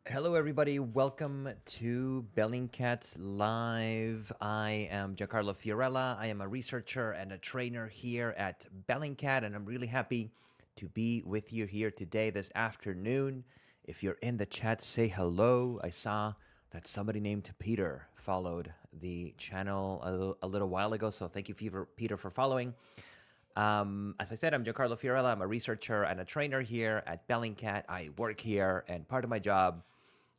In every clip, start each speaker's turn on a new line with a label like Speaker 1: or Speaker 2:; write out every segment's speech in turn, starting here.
Speaker 1: Hello, everybody. Welcome to Bellingcat Live. I am Giancarlo Fiorella. I am a researcher and a trainer here at Bellingcat, and I'm really happy to be with you here today, this afternoon. If you're in the chat, say hello. I saw that somebody named Peter followed the channel a little while ago, so thank you, Peter, for following. As I said, I'm Giancarlo Fiorella. I'm a researcher and a trainer here at Bellingcat. I work here, and part of my job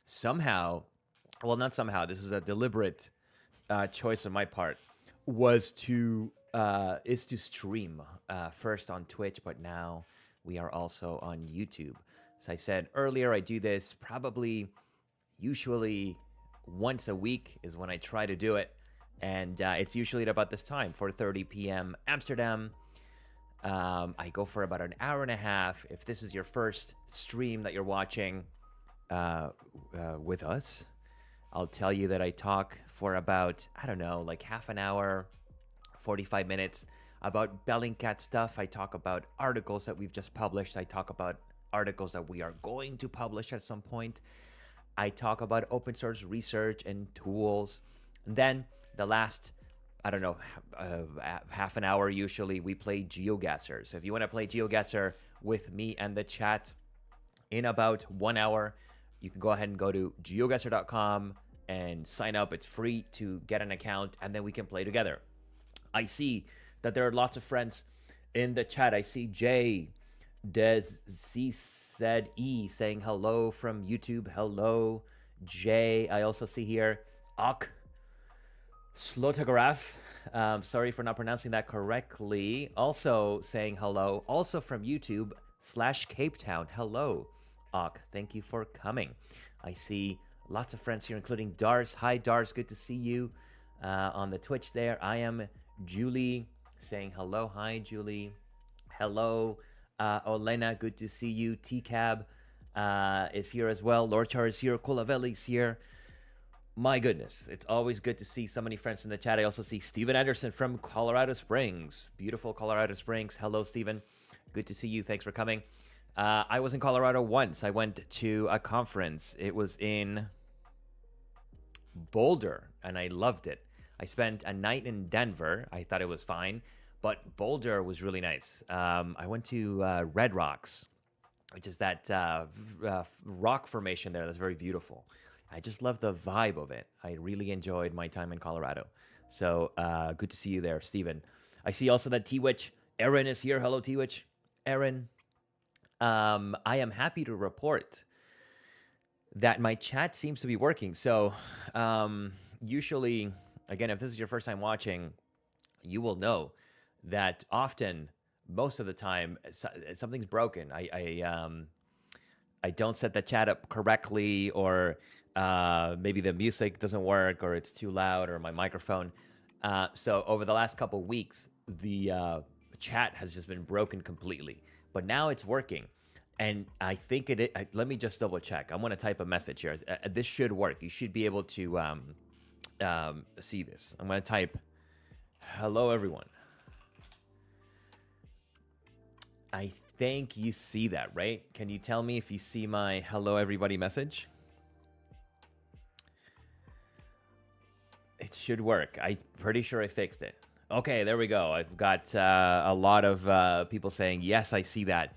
Speaker 1: somehow, well, not somehow, this is a deliberate choice on my part, is to stream first on Twitch, but now we are also on YouTube. As I said earlier, I do this usually once a week is when I try to do it, and it's usually at about this time, 4:30 p.m. Amsterdam. I go for about an hour and a half. If this is your first stream that you're watching with us, I'll tell you that I talk for about, I don't know, like half an hour, 45 minutes about Bellingcat stuff. I talk about articles that we've just published. I talk about articles that we are going to publish at some point. I talk about open source research and tools. And then the last, I don't know, half an hour usually, we play Geoguessr. So if you want to play Geoguessr with me and the chat in about 1 hour, you can go ahead and go to geoguessr.com and sign up. It's free to get an account, and then we can play together. I see that there are lots of friends in the chat. I see Jay, Des, C said E saying hello from YouTube. Hello, Jay. I also see here Ak Slotograph. Sorry for not pronouncing that correctly. Also saying hello. Also from YouTube /Cape Town. Hello, Ak. Thank you for coming. I see lots of friends here, including Dars. Hi, Dars. Good to see you on the Twitch there. I am Julie saying hello. Hi, Julie. Hello, Olena. Good to see you. T-Cab is here as well. Lord Char is here. Kulavelli's here. My goodness, it's always good to see so many friends in the chat. I also see Steven Anderson from Colorado Springs. Beautiful Colorado Springs. Hello, Steven. Good to see you. Thanks for coming. I was in Colorado once. I went to a conference. It was in Boulder, and I loved it. I spent a night in Denver. I thought it was fine, but Boulder was really nice. I went to Red Rocks, which is that rock formation there that's very beautiful. I just love the vibe of it. I really enjoyed my time in Colorado. So good to see you there, Steven. I see also that T-Witch Aaron is here. Hello, T-Witch Aaron. I am happy to report that my chat seems to be working. So usually, again, if this is your first time watching, you will know that often, most of the time, something's broken. I don't set the chat up correctly, or maybe the music doesn't work, or it's too loud, or my microphone. So over the last couple weeks, the chat has just been broken completely. But now it's working. And I think let me just double check. I'm going to type a message here. This should work. You should be able to see this. I'm going to type, hello, everyone. I think you see that, right? Can you tell me if you see my hello, everybody message? It should work. I'm pretty sure I fixed it. Okay, there we go. I've got a lot of people saying, yes, I see that.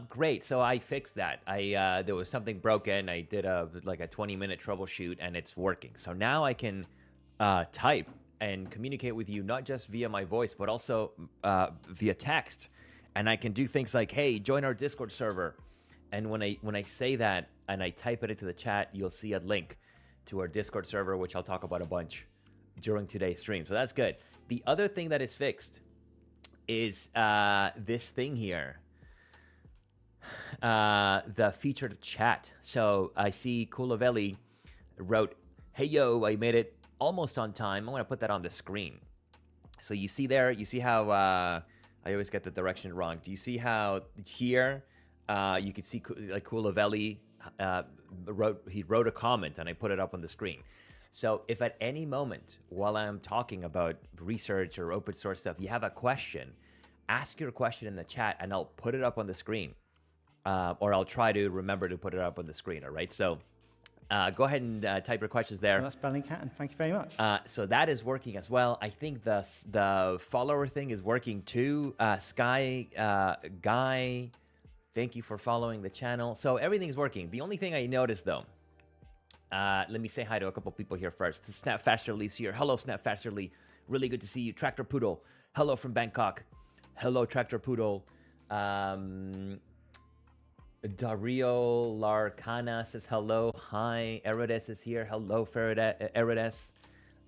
Speaker 1: Great, so I fixed that. There was something broken. I did a 20-minute troubleshoot, and it's working. So now I can type and communicate with you, not just via my voice, but also via text. And I can do things like, hey, join our Discord server. And when I say that and I type it into the chat, you'll see a link to our Discord server, which I'll talk about a bunch during today's stream. So that's good. The other thing that is fixed is this thing here, the featured chat. So I see Kulavelli wrote, hey, yo, I made it almost on time. I'm going to put that on the screen. So you see there, you see how I always get the direction wrong. Do you see how here you can see like Kulavelli wrote a comment, and I put it up on the screen. So if at any moment while I'm talking about research or open source stuff, you have a question, ask your question in the chat, and I'll put it up on the screen. or I'll try to remember to put it up on the screen. All right. So go ahead and type your questions there.
Speaker 2: Well, that's Bellingcat, and thank you very much.
Speaker 1: So that is working as well. I think the follower thing is working too. Sky Guy, thank you for following the channel. So everything's working. The only thing I noticed though, let me say hi to a couple people here first. Snap Fasterly's here. Hello, Snap Fasterly. Really good to see you. Tractor Poodle. Hello from Bangkok. Hello, Tractor Poodle. Dario Larcana says hello. Hi. Erides is here. Hello, Erides.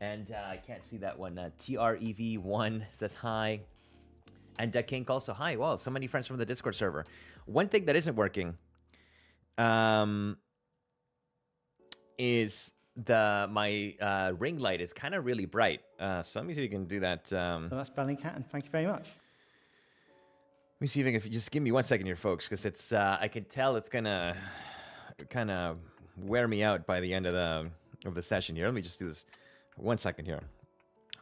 Speaker 1: And I can't see that one. TREV1 says hi. And Kink also, hi. Wow, so many friends from the Discord server. One thing that isn't working is my ring light is kind of really bright. So let me see if you can do that.
Speaker 2: So that's Bellingcat, and thank you very much.
Speaker 1: Let me see if you just give me 1 second here, folks, because it's I can tell it's gonna kind of wear me out by the end of the session here. Let me just do this 1 second here.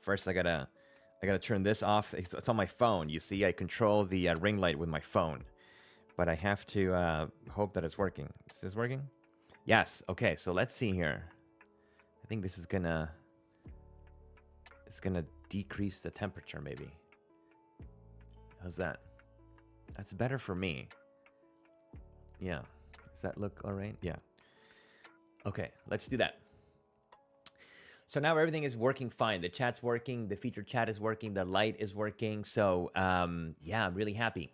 Speaker 1: First, I gotta turn this off. It's on my phone. You see, I control the ring light with my phone, but I have to hope that it's working. Is this working? Yes. Okay. So let's see here. I think this is gonna decrease the temperature, maybe. How's that? That's better for me. Yeah. Does that look all right? Yeah. Okay, let's do that. So now everything is working fine. The chat's working. The featured chat is working. The light is working. So yeah, I'm really happy.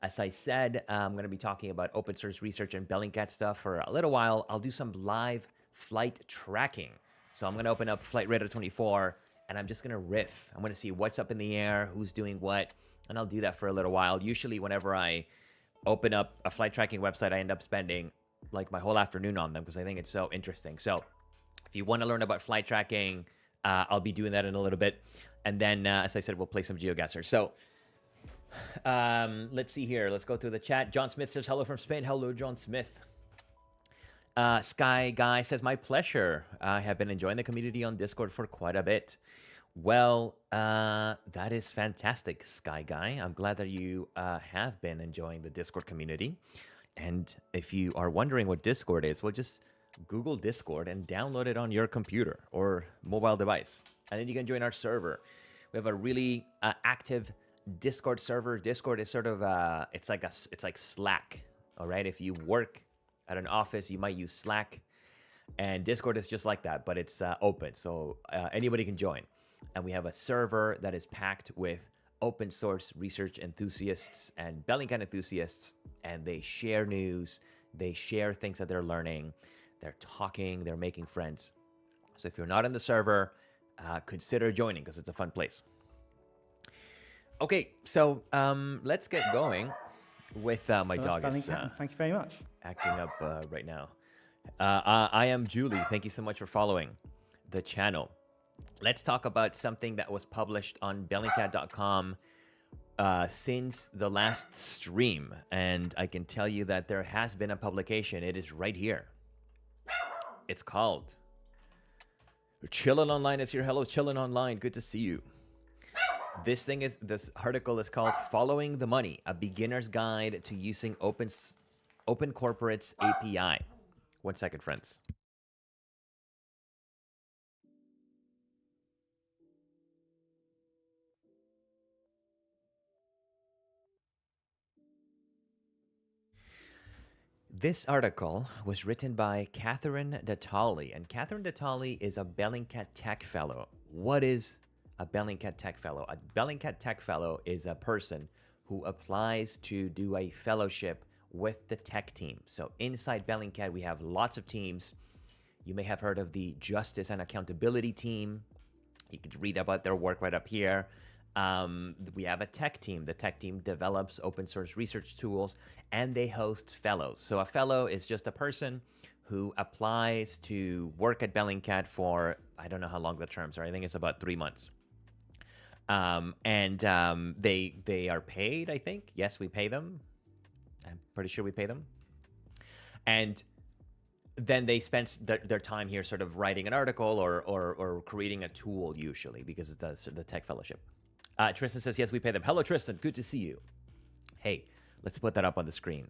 Speaker 1: As I said, I'm going to be talking about open source research and Bellingcat stuff for a little while. I'll do some live flight tracking. So I'm going to open up Flight Radar 24, and I'm just going to riff. I'm going to see what's up in the air, who's doing what, and I'll do that for a little while. Usually whenever I open up a flight tracking website, I end up spending like my whole afternoon on them because I think it's so interesting. So if you want to learn about flight tracking, I'll be doing that in a little bit. And then, as I said, we'll play some Geoguessr. So let's see here. Let's go through the chat. John Smith says, hello from Spain. Hello, John Smith. Sky Guy says, my pleasure. I have been enjoying the community on Discord for quite a bit. Well, that is fantastic, Sky Guy. I'm glad that you have been enjoying the Discord community. And if you are wondering what Discord is, well, just Google Discord and download it on your computer or mobile device. And then you can join our server. We have a really active Discord server. Discord is sort of it's like Slack. All right. If you work at an office, you might use Slack, and Discord is just like that, but it's open, so anybody can join. And we have a server that is packed with open source research enthusiasts and Bellingcat enthusiasts, and they share news, they share things that they're learning, they're talking, they're making friends. So if you're not in the server, consider joining because it's a fun place. Okay, so let's get going with my dog.
Speaker 2: Thank you very much.
Speaker 1: Acting up right now. I am Julie. Thank you so much for following the channel. Let's talk about something that was published on Bellingcat.com since the last stream. And I can tell you that there has been a publication. It is right here. It's called Chillin' Online is here. Hello, Chillin' Online. Good to see you. This article is called Following the Money, a beginner's guide to using Open Corporate's API. 1 second, friends. This article was written by Catherine Datali, and Catherine Datali is a Bellingcat Tech Fellow. What is a Bellingcat Tech Fellow? A Bellingcat Tech Fellow is a person who applies to do a fellowship with the tech team. So inside Bellingcat, we have lots of teams. You may have heard of the Justice and Accountability team. You could read about their work right up here. We have a tech team. The tech team develops open source research tools, and they host fellows. So a fellow is just a person who applies to work at Bellingcat for, I don't know how long the terms are. I think it's about 3 months. They are paid, I think. Yes, we pay them. I'm pretty sure we pay them. And then they spend their time here sort of writing an article or creating a tool, usually, because it's the tech fellowship. Tristan says, yes, we pay them. Hello, Tristan. Good to see you. Hey, let's put that up on the screen.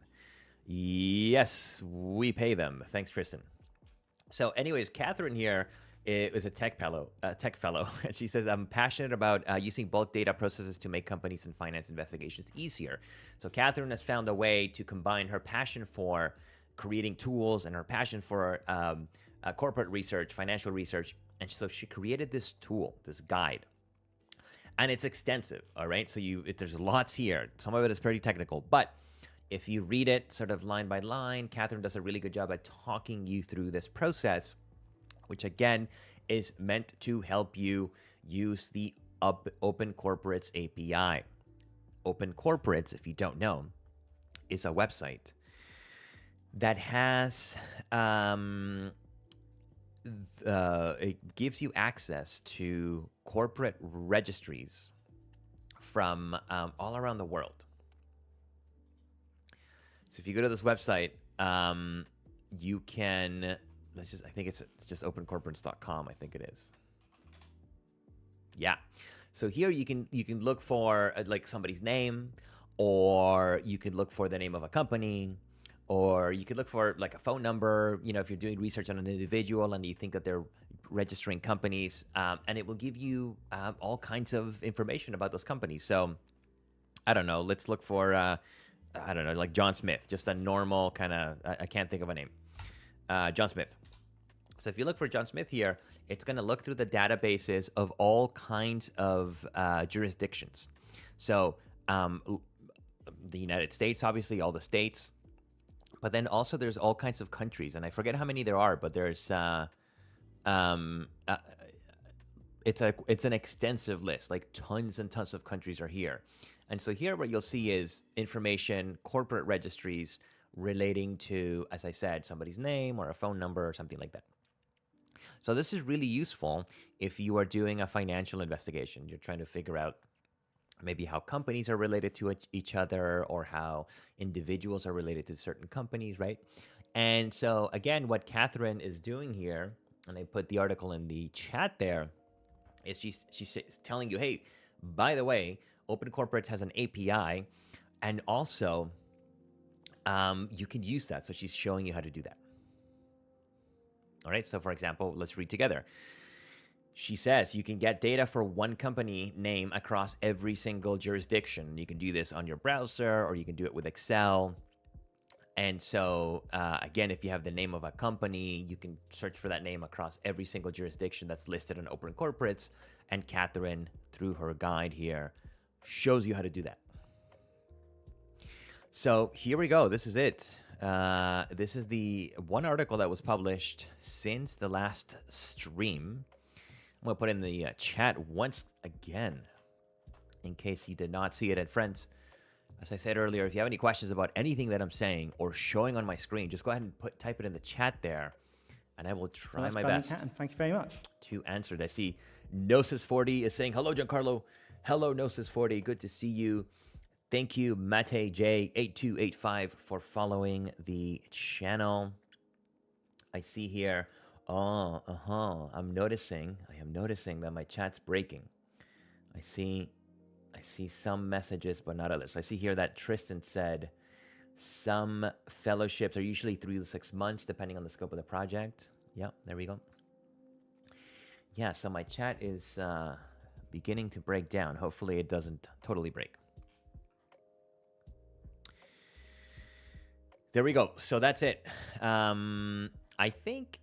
Speaker 1: Yes, we pay them. Thanks, Tristan. So, anyways, Catherine here is a tech fellow, and she says, "I'm passionate about using bulk data processes to make companies and finance investigations easier." So, Catherine has found a way to combine her passion for creating tools and her passion for corporate research, financial research, and so she created this tool, this guide, and it's extensive. All right, so there's lots here. Some of it is pretty technical, but if you read it sort of line by line, Catherine does a really good job at talking you through this process, which again is meant to help you use the Open Corporates API. Open Corporates, if you don't know, is a website that has it gives you access to corporate registries from all around the world. So if you go to this website, you can, I think it's just opencorporates.com, I think it is. Yeah. So here you can look for like somebody's name, or you could look for the name of a company, or you could look for like a phone number, if you're doing research on an individual and you think that they're registering companies, and it will give you all kinds of information about those companies. So I don't know, let's look for like John Smith, just a normal kind of, I can't think of a name. John Smith. So if you look for John Smith here, it's going to look through the databases of all kinds of jurisdictions. So the United States, obviously, all the states. But then also there's all kinds of countries. And I forget how many there are, but there's it's an extensive list. Like tons and tons of countries are here. And so here what you'll see is information, corporate registries relating to, as I said, somebody's name or a phone number or something like that. So this is really useful if you are doing a financial investigation. You're trying to figure out maybe how companies are related to each other, or how individuals are related to certain companies, right? And so again, what Catherine is doing here, and I put the article in the chat there, is she's telling you, hey, by the way, Open Corporates has an API, and also you can use that. So she's showing you how to do that. All right, so for example, let's read together. She says you can get data for one company name across every single jurisdiction. You can do this on your browser, or you can do it with Excel. And so, again, if you have the name of a company, you can search for that name across every single jurisdiction that's listed on Open Corporates. And Catherine, through her guide here, shows you how to do that. So here we go. This is it. This is the one article that was published since the last stream. I'm going to put in the chat once again, in case you did not see it. And friends, as I said earlier, if you have any questions about anything that I'm saying or showing on my screen, just go ahead and type it in the chat there, and I will try my best.
Speaker 2: And thank you very much.
Speaker 1: To answer it. I see Gnosis40 is saying, hello, Giancarlo. Hello, Gnosis40. Good to see you. Thank you, Mate J8285, for following the channel. I see here. I am noticing that my chat's breaking. I see some messages, but not others. So I see here that Tristan said some fellowships are usually 3 to 6 months, depending on the scope of the project. Yeah, there we go. Yeah, so my chat is beginning to break down. Hopefully it doesn't totally break. There we go. So that's it. I think,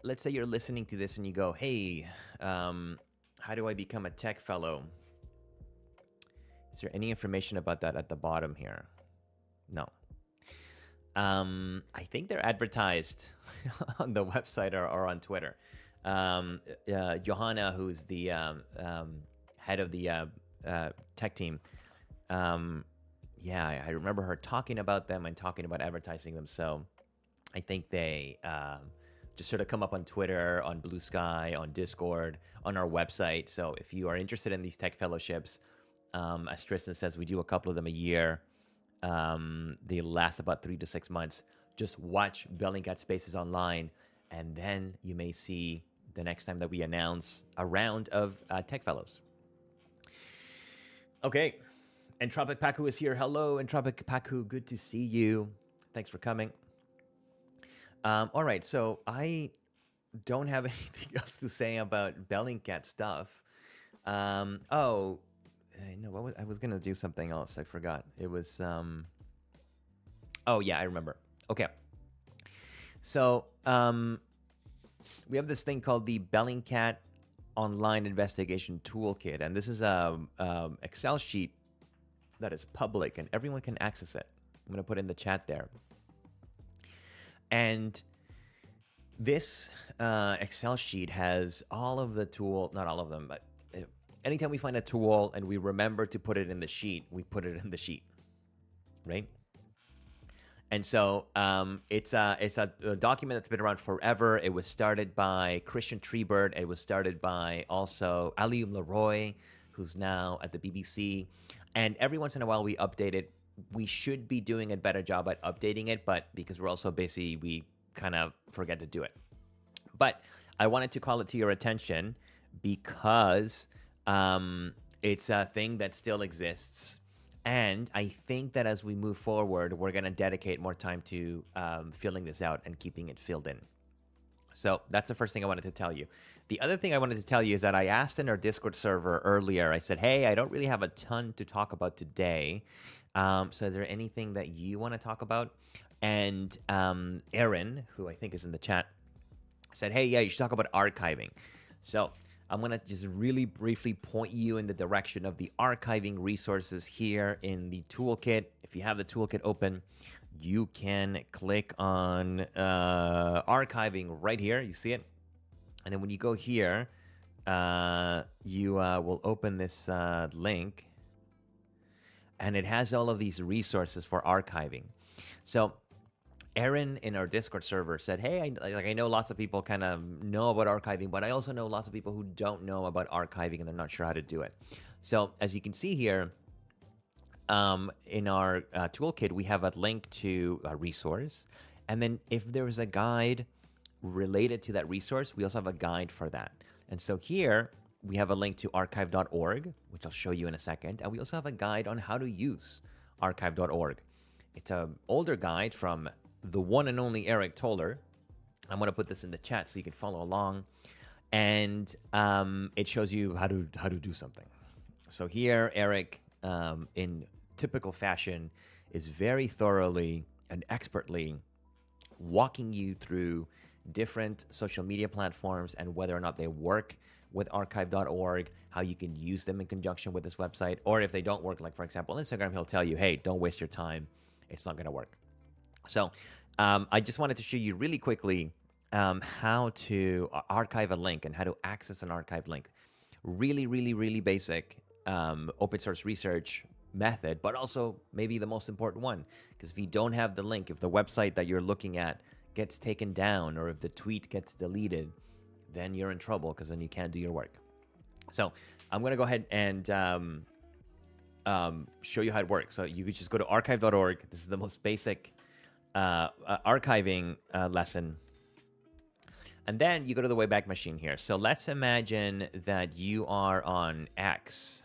Speaker 1: let's say you're listening to this and you go, hey, how do I become a tech fellow? Is there any information about that at the bottom here? No. I think they're advertised on the website or on Twitter. Johanna, who's the head of the tech team, yeah, I remember her talking about them and talking about advertising them. So I think they just sort of come up on Twitter, on Blue Sky, on Discord, on our website. So if you are interested in these tech fellowships, as Tristan says, we do a couple of them a year. They last about 3 to 6 months. Just watch Bellingcat Spaces online, and then you may see the next time that we announce a round of tech fellows. Okay. Entropic Paku is here. Hello, Entropic Paku. Good to see you. Thanks for coming. All right, so I don't have anything else to say about Bellingcat stuff. Oh, no, I was gonna do something else. I forgot. It was. Oh yeah, I remember. Okay. So we have this thing called the Bellingcat Online Investigation Toolkit, and this is a Excel sheet that is public and everyone can access it. I'm gonna put in the chat there. And this Excel sheet has all of the tool, not all of them, but anytime we find a tool and we remember to put it in the sheet, we put it in the sheet, right? And so it's a document that's been around forever. It was started by Christian Treebird. It was started by also Alium Leroy, who's now at the BBC. And every once in a while we update it. We should be doing a better job at updating it, but because we're also busy, we kind of forget to do it. But I wanted to call it to your attention because it's a thing that still exists. And I think that as we move forward, we're going to dedicate more time to filling this out and keeping it filled in. So that's the first thing I wanted to tell you. The other thing I wanted to tell you is that I asked in our Discord server earlier, I said, hey, I don't really have a ton to talk about today. So is there anything that you want to talk about? And Aaron, who I think is in the chat, said, hey, yeah, you should talk about archiving. So I'm going to just really briefly point you in the direction of the archiving resources here in the toolkit. If you have the toolkit open, you can click on archiving right here. You see it? And then when you go here, you will open this link. And it has all of these resources for archiving. So Aaron in our Discord server said, hey, I know lots of people kind of know about archiving, but I also know lots of people who don't know about archiving and they're not sure how to do it. So as you can see here, in our toolkit, we have a link to a resource. And then if there is a guide related to that resource, we also have a guide for that. And so here we have a link to archive.org, which I'll show you in a second. And we also have a guide on how to use archive.org. It's an older guide from the one and only Eric Toller. I'm going to put this in the chat so you can follow along. And it shows you how to do something. So here, Eric, in typical fashion, is very thoroughly and expertly walking you through different social media platforms and whether or not they work with archive.org, how you can use them in conjunction with this website, or if they don't work, like for example, Instagram, he'll tell you, hey, don't waste your time. It's not going to work. So I just wanted to show you really quickly how to archive a link and how to access an archive link. Really, really, really basic open source research method, but also maybe the most important one, because if you don't have the link, if the website that you're looking at gets taken down or if the tweet gets deleted, then you're in trouble because then you can't do your work. So I'm going to go ahead and show you how it works. So you could just go to archive.org. This is the most basic archiving lesson. And then you go to the Wayback Machine here. So let's imagine that you are on X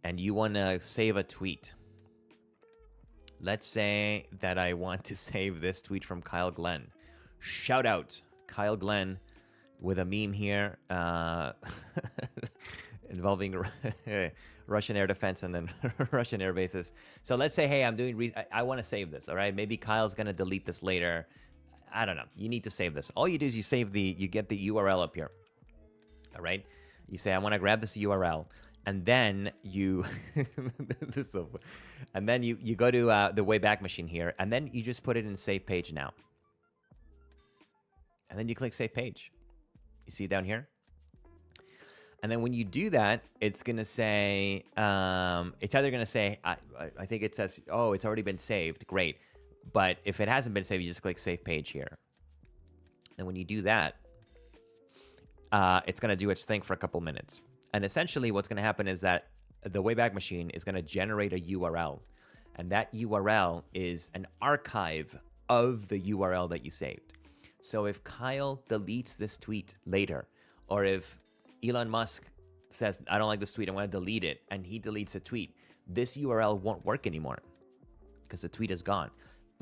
Speaker 1: and you want to save a tweet. Let's say that I want to save this tweet from Kyle Glenn. Shout out Kyle Glenn with a meme here involving Russian air defense and then Russian air bases. So let's say, hey, I'm doing, I want to save this, all right? Maybe Kyle's going to delete this later. I don't know. You need to save this. All you do is you get the URL up here, all right? You say, I want to grab this URL. And then you, this is so fun. And then you go to the Wayback Machine here, and then you just put it in Save Page Now. And then you click Save Page. You see it down here? And then when you do that, it's going to say, it's either going to say, I think it says, oh, it's already been saved. Great. But if it hasn't been saved, you just click Save Page here. And when you do that, it's going to do its thing for a couple minutes. And essentially what's going to happen is that the Wayback Machine is going to generate a URL. And that URL is an archive of the URL that you saved. So if Kyle deletes this tweet later, or if Elon Musk says, I don't like this tweet, I'm going to delete it, and he deletes a tweet, this URL won't work anymore because the tweet is gone.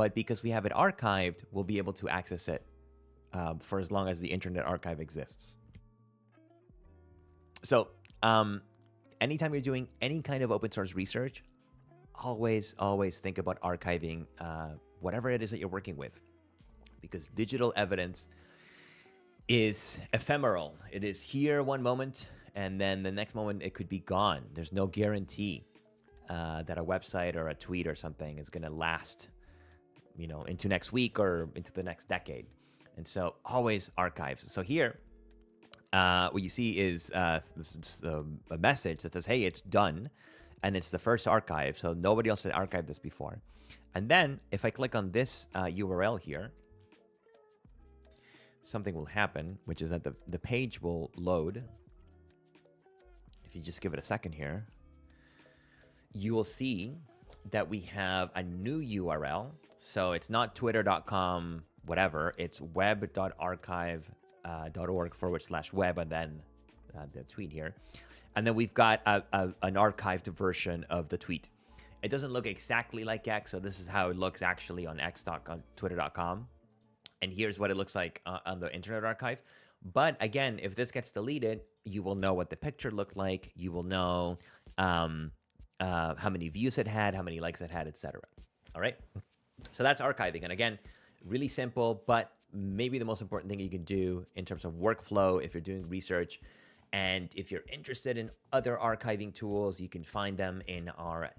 Speaker 1: but because we have it archived, we'll be able to access it for as long as the Internet Archive exists. So anytime you're doing any kind of open source research, always think about archiving whatever it is that you're working with, because digital evidence is ephemeral. It is here one moment, and then the next moment it could be gone. There's no guarantee that a website or a tweet or something is going to last, into next week or into the next decade. And so always archive. So here, what you see is a message that says, hey, it's done. And it's the first archive. So nobody else had archived this before. And then if I click on this URL here, something will happen, which is that the page will load. If you just give it a second here, you will see that we have a new URL. So it's not twitter.com, whatever. It's web.archive.org/web, and then the tweet here. And then we've got an archived version of the tweet. It doesn't look exactly like X, so this is how it looks actually on twitter.com. And here's what it looks like on the Internet Archive. But again, if this gets deleted, you will know what the picture looked like. You will know how many views it had, how many likes it had, etc. All right? So that's archiving. And again, really simple, but maybe the most important thing you can do in terms of workflow if you're doing research. And if you're interested in other archiving tools, you can find them in our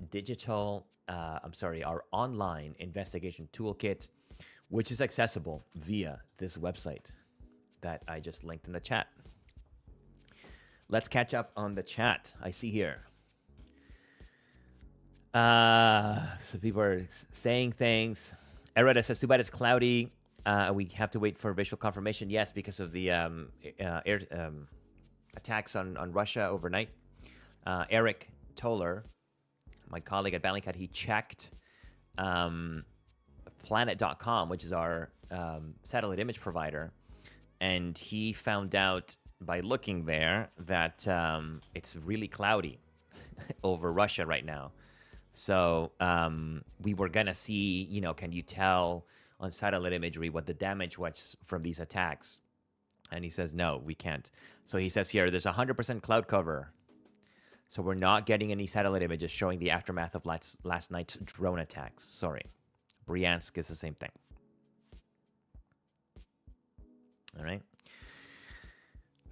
Speaker 1: our online investigation toolkit, which is accessible via this website that I just linked in the chat. Let's catch up on the chat. I see here. So people are saying things. Ereda says, too bad it's cloudy. We have to wait for visual confirmation. Yes, because of the attacks on Russia overnight. Eric Toller, my colleague at Bellingcat, he checked planet.com, which is our satellite image provider, and he found out by looking there that it's really cloudy over Russia right now. So we were gonna see, can you tell on satellite imagery what the damage was from these attacks? And he says, no, we can't. So he says here, there's 100% cloud cover. So we're not getting any satellite images showing the aftermath of last night's drone attacks. Sorry. Bryansk is the same thing. All right.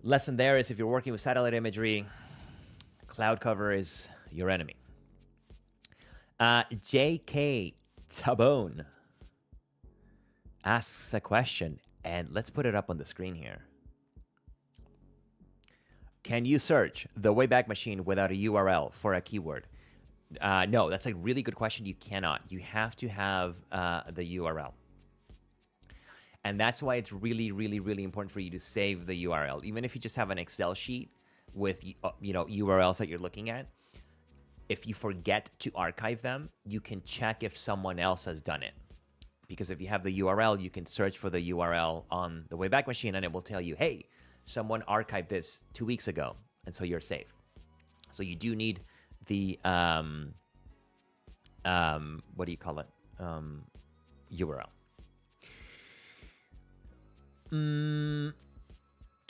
Speaker 1: Lesson there is if you're working with satellite imagery, cloud cover is your enemy. J.K. Tabone asks a question, and let's put it up on the screen here. Can you search the Wayback Machine without a URL for a keyword? No, that's a really good question. You cannot. You have to have the URL. And that's why it's really, really, really important for you to save the URL. Even if you just have an Excel sheet with URLs that you're looking at, if you forget to archive them, you can check if someone else has done it. Because if you have the URL, you can search for the URL on the Wayback Machine, and it will tell you, hey, someone archived this 2 weeks ago, and so you're safe. So you do need the what do you call it? URL.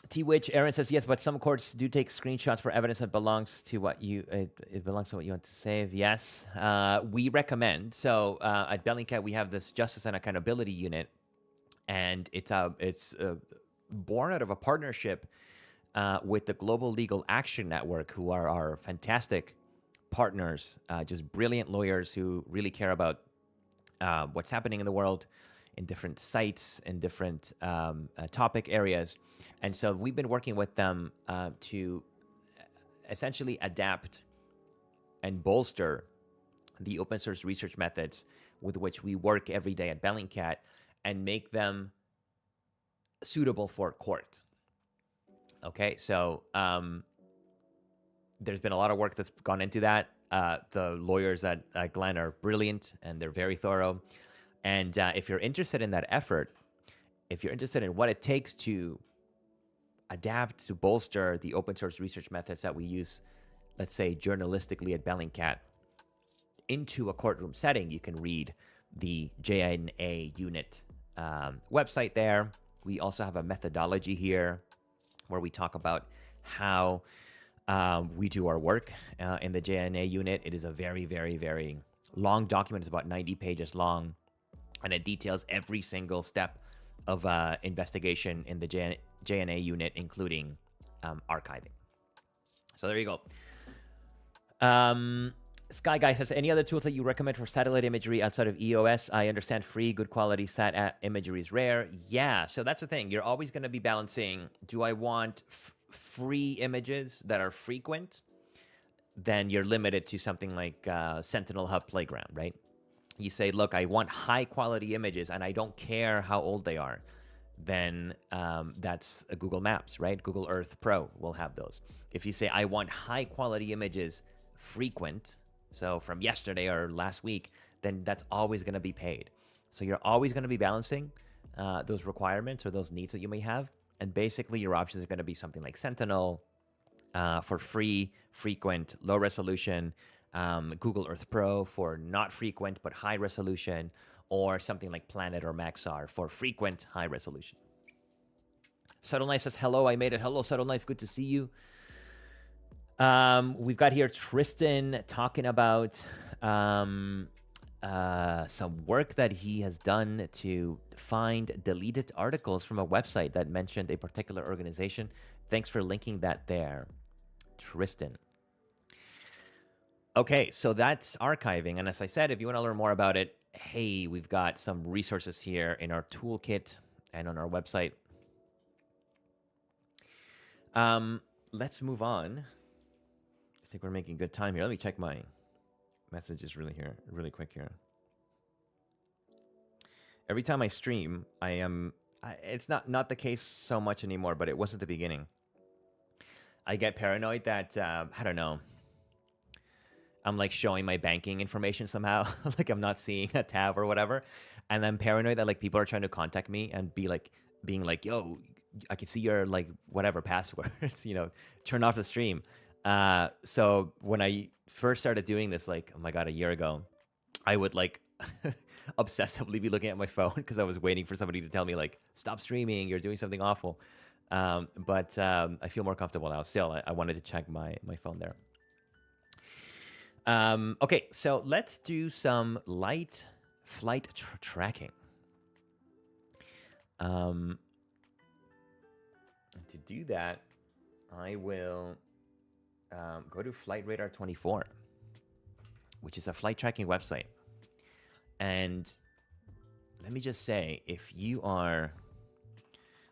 Speaker 1: T-Witch, Aaron says, yes, but some courts do take screenshots for evidence that belongs to what it belongs to what you want to save. Yes, we recommend. So at Bellingcat, we have this Justice and Accountability Unit, and it's born out of a partnership with the Global Legal Action Network, who are our fantastic partners, just brilliant lawyers who really care about what's happening in the world in different sites and different topic areas. And so we've been working with them to essentially adapt and bolster the open source research methods with which we work every day at Bellingcat and make them suitable for court. Okay, so there's been a lot of work that's gone into that. The lawyers at Glenn are brilliant, and they're very thorough. And if you're interested in that effort, if you're interested in what it takes to adapt, to bolster the open source research methods that we use, let's say journalistically at Bellingcat, into a courtroom setting, you can read the JNA unit website there. We also have a methodology here where we talk about how we do our work in the JNA unit. It is a very, very, very long document. It's about 90 pages long, and it details every single step of investigation in the JNA unit, including archiving. So there you go. Sky Guy says, any other tools that you recommend for satellite imagery outside of EOS? I understand free, good quality sat imagery is rare. Yeah, so that's the thing. You're always going to be balancing, do I want free images that are frequent? Then you're limited to something like Sentinel Hub Playground, right? You say, look, I want high quality images and I don't care how old they are. Then that's Google Maps, right? Google Earth Pro will have those. If you say, I want high quality images frequent, so from yesterday or last week, then that's always going to be paid. So you're always going to be balancing those requirements or those needs that you may have. And basically your options are going to be something like Sentinel for free, frequent, low resolution, Google Earth Pro for not frequent but high resolution, or something like Planet or Maxar for frequent, high resolution. Subtle Knife says, hello, I made it. Hello, Subtle Knife, good to see you. We've got here Tristan talking about some work that he has done to find deleted articles from a website that mentioned a particular organization. Thanks for linking that there, Tristan. Okay, so that's archiving. And as I said, if you want to learn more about it, hey, we've got some resources here in our toolkit and on our website. Let's move on. I think we're making good time here. Let me check my messages really quick here. Every time I stream, it's not the case so much anymore, but it was at the beginning. I get paranoid that, I don't know, I'm like showing my banking information somehow, like I'm not seeing a tab or whatever. And I'm paranoid that like people are trying to contact me and being like, yo, I can see your like whatever passwords, turn off the stream. So when I first started doing this, like, oh my God, a year ago, I would like obsessively be looking at my phone because I was waiting for somebody to tell me like, stop streaming, you're doing something awful. But I feel more comfortable now. Still, I wanted to check my phone there. Okay, so let's do some light flight tracking. To do that, I will go to Flight Radar 24, which is a flight tracking website. And let me just say, if you are,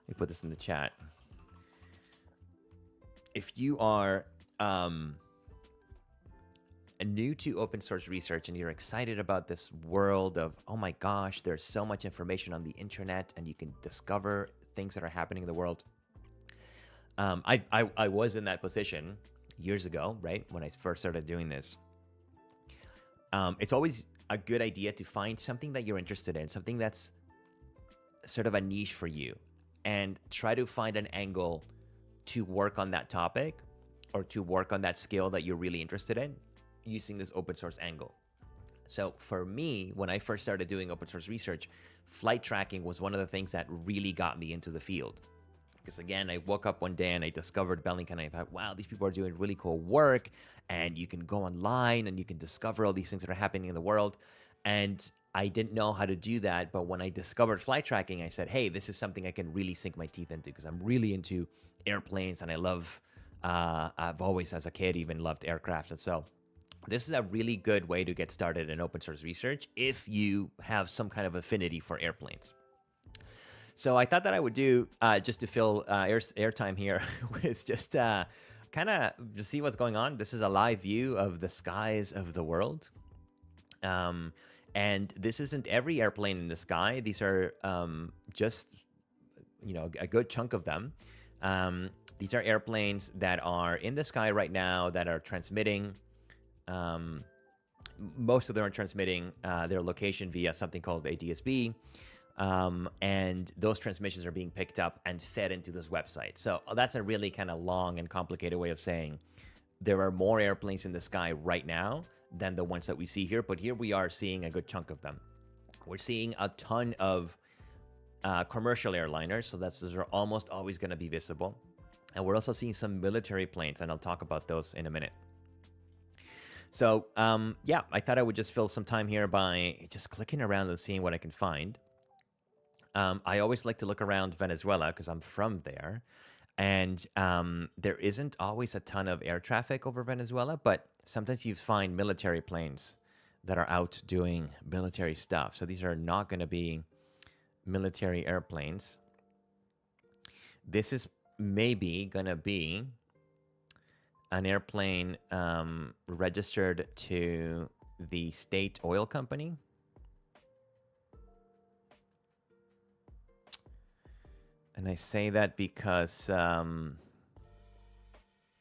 Speaker 1: let me put this in the chat. If you are new to open source research and you're excited about this world of, oh my gosh, there's so much information on the internet and you can discover things that are happening in the world. I was in that position years ago, right? When I first started doing this. It's always a good idea to find something that you're interested in, something that's sort of a niche for you, and try to find an angle to work on that topic or to work on that skill that you're really interested in using this open source angle. So for me, when I first started doing open source research, flight tracking was one of the things that really got me into the field. Because again, I woke up one day and I discovered Bellingcat and I thought, wow, these people are doing really cool work and you can go online and you can discover all these things that are happening in the world. And I didn't know how to do that. But when I discovered flight tracking, I said, hey, this is something I can really sink my teeth into because I'm really into airplanes and I love, I've always as a kid even loved aircraft. And so this is a really good way to get started in open source research if you have some kind of affinity for airplanes. So I thought that I would do, just to fill airtime here, was just kind of just see what's going on. This is a live view of the skies of the world. And this isn't every airplane in the sky. These are just, a good chunk of them. These are airplanes that are in the sky right now that are transmitting. Most of them are transmitting their location via something called a DSB. And those transmissions are being picked up and fed into this website. So that's a really kind of long and complicated way of saying there are more airplanes in the sky right now than the ones that we see here. But here we are seeing a good chunk of them. We're seeing a ton of commercial airliners, so those are almost always going to be visible. And we're also seeing some military planes, and I'll talk about those in a minute. So, yeah, I thought I would just fill some time here by just clicking around and seeing what I can find. I always like to look around Venezuela because I'm from there. And there isn't always a ton of air traffic over Venezuela, but sometimes you find military planes that are out doing military stuff. So these are not going to be military airplanes. This is maybe going to be an airplane registered to the state oil company. And I say that because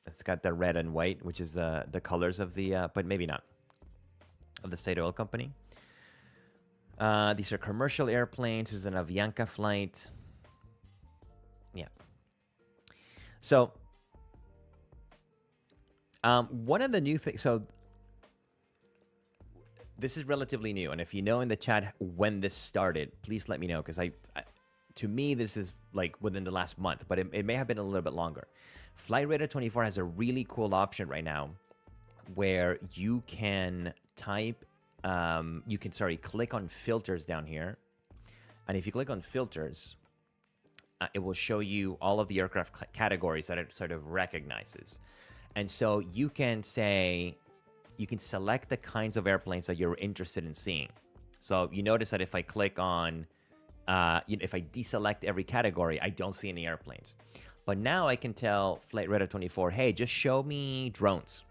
Speaker 1: it's got the red and white, which is the colors of the, but maybe not, of the state oil company. These are commercial airplanes. This is an Avianca flight. Yeah. So one of the new things, so this is relatively new. And if you know in the chat when this started, please let me know, because to me, this is like within the last month, but it may have been a little bit longer. Flight Radar 24 has a really cool option right now where you can type, click on filters down here. And if you click on filters, it will show you all of the aircraft categories that it sort of recognizes. And so you can select the kinds of airplanes that you're interested in seeing. So you notice that if I click on, if I deselect every category, I don't see any airplanes. But now I can tell Flight Radar 24, hey, just show me drones.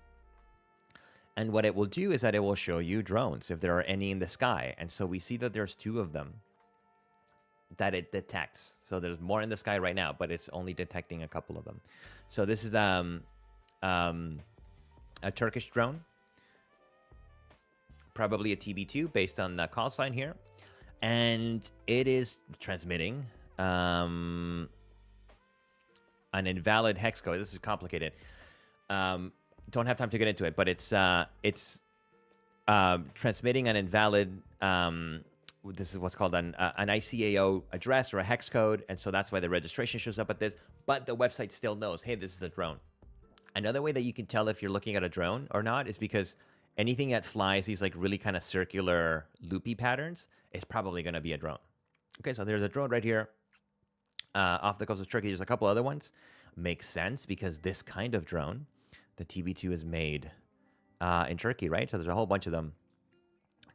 Speaker 1: And what it will do is that it will show you drones if there are any in the sky. And so we see that there's 2 of them that it detects. So there's more in the sky right now, but it's only detecting a couple of them. So this is a Turkish drone, probably a TB2 based on the call sign here. And it is transmitting an invalid hex code. This is complicated. Don't have time to get into it, but it's transmitting an invalid. This is what's called an ICAO address or a hex code, and so that's why the registration shows up at this. But the website still knows, hey, this is a drone. Another way that you can tell if you're looking at a drone or not is because anything that flies these like really kind of circular loopy patterns is probably going to be a drone. Okay, so there's a drone right here off the coast of Turkey. There's a couple other ones. Makes sense because this kind of drone, the TB2, is made in Turkey, right? So there's a whole bunch of them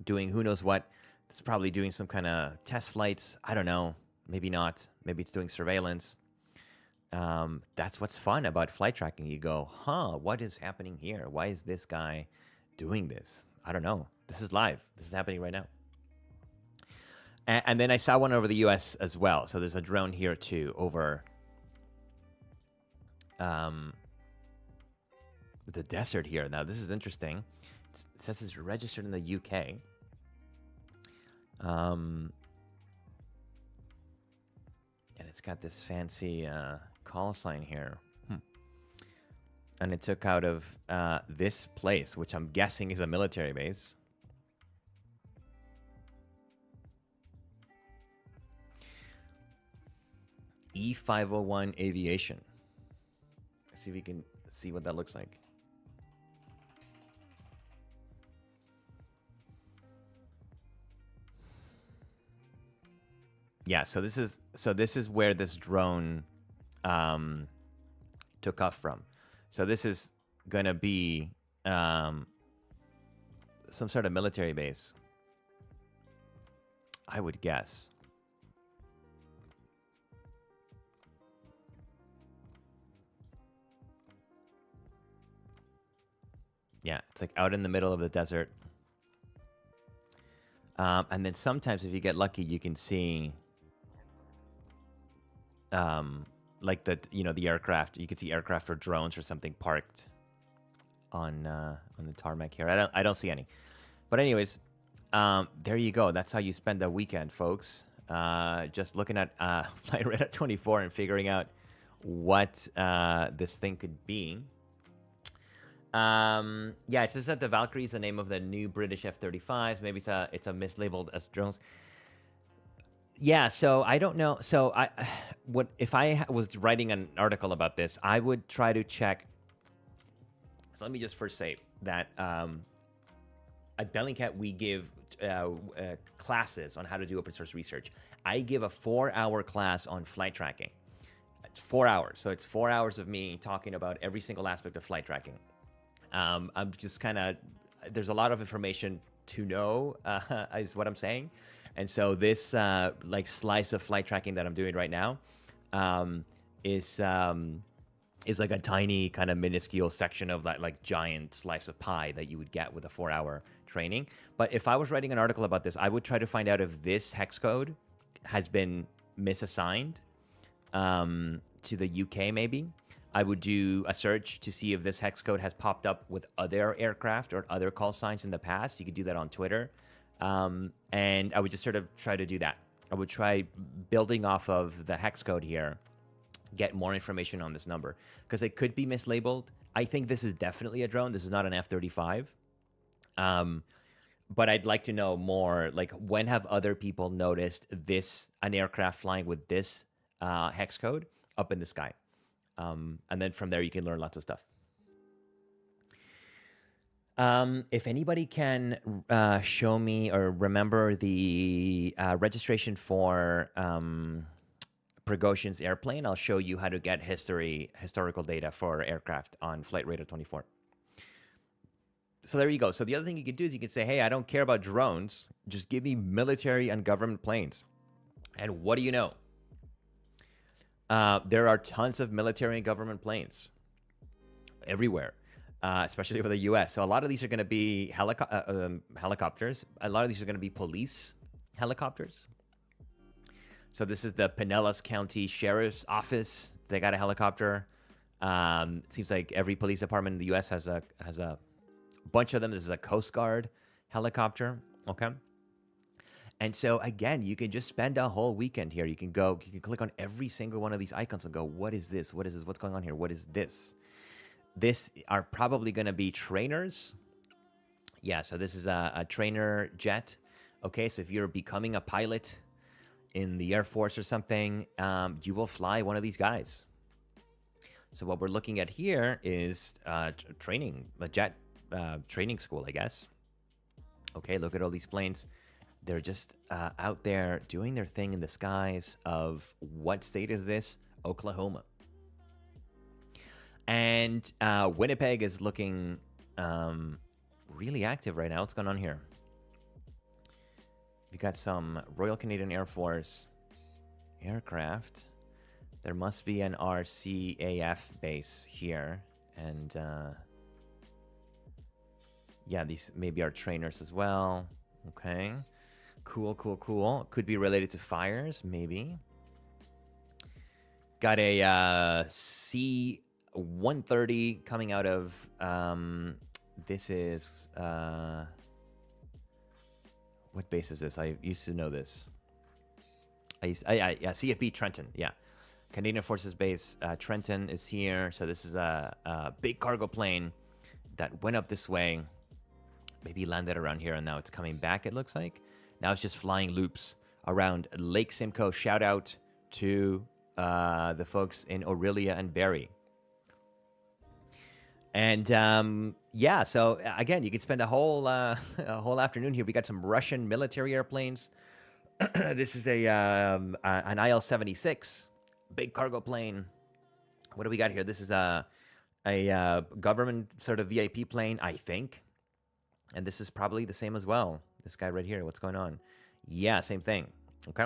Speaker 1: doing who knows what. It's probably doing some kind of test flights. I don't know. Maybe not. Maybe it's doing surveillance. That's what's fun about flight tracking. You go, what is happening here? Why is this guy doing this? I don't know. This is live. This is happening right now. And then I saw one over the US as well. So there's a drone here too over the desert here. Now this is interesting. It says it's registered in the UK. And it's got this fancy call sign here. And it took out of this place, which I'm guessing is a military base. E501 Aviation. Let's see if we can see what that looks like. Yeah, so this is where this drone took off from. So this is gonna be some sort of military base, I would guess. Yeah, it's like out in the middle of the desert. And then sometimes if you get lucky, you can see like the aircraft. You could see aircraft or drones or something parked on the tarmac here. I don't see any. But anyways, there you go. That's how you spend a weekend, folks. Just looking at Flight Radar 24 and figuring out what this thing could be. Yeah, it says that the Valkyrie is the name of the new British F-35s. Maybe it's a mislabeled as drones. Yeah, so I don't know. So what if I was writing an article about this? I would try to check. So let me just first say that at Bellingcat we give classes on how to do open source research. I give a 4-hour class on flight tracking. It's 4 hours, so it's 4 hours of me talking about every single aspect of flight tracking. I'm just kind of there's a lot of information to know, is what I'm saying. And so this like slice of flight tracking that I'm doing right now is like a tiny kind of minuscule section of that like giant slice of pie that you would get with a 4-hour training. But if I was writing an article about this, I would try to find out if this hex code has been misassigned to the UK maybe. I would do a search to see if this hex code has popped up with other aircraft or other call signs in the past. You could do that on Twitter. And I would just sort of try to do that. I would try building off of the hex code here, get more information on this number, because it could be mislabeled. I think this is definitely a drone. This is not an F-35. But I'd like to know more, like when have other people noticed an aircraft flying with this hex code up in the sky? And then from there, you can learn lots of stuff. If anybody can show me or remember the registration for Prigozhin's airplane, I'll show you how to get historical data for aircraft on Flight Radar 24. So there you go. So the other thing you could do is you could say, hey, I don't care about drones. Just give me military and government planes. And what do you know? There are tons of military and government planes everywhere, especially for the U.S. So a lot of these are going to be helicopters. A lot of these are going to be police helicopters. So this is the Pinellas County Sheriff's Office. They got a helicopter. It seems like every police department in the U.S. has a bunch of them. This is a Coast Guard helicopter. Okay. And so again, you can just spend a whole weekend here. You can click on every single one of these icons and go, what is this? What is this? What's going on here? What is this? This are probably going to be trainers. Yeah, so this is a trainer jet. Okay, so if you're becoming a pilot in the Air Force or something, you will fly one of these guys. So what we're looking at here is a jet training school, I guess. Okay, look at all these planes. They're just out there doing their thing in the skies of, what state is this? Oklahoma. And Winnipeg is looking really active right now. What's going on here? We got some Royal Canadian Air Force aircraft. There must be an RCAF base here. And yeah, these maybe are trainers as well. Okay. Cool. Could be related to fires, maybe. Got a C-130 coming out of, this is, what base is this? I used to know this. Yeah, CFB Trenton, yeah. Canadian Forces Base, Trenton is here. So this is a big cargo plane that went up this way, maybe landed around here, and now it's coming back, it looks like. Now it's just flying loops around Lake Simcoe. Shout out to the folks in Orillia and Barrie. And yeah, so again, you could spend a whole afternoon here. We got some Russian military airplanes. This is an IL-76, big cargo plane. What do we got here? This is a government sort of VIP plane, I think. And this is probably the same as well. This guy right here, what's going on? Yeah, same thing. Okay.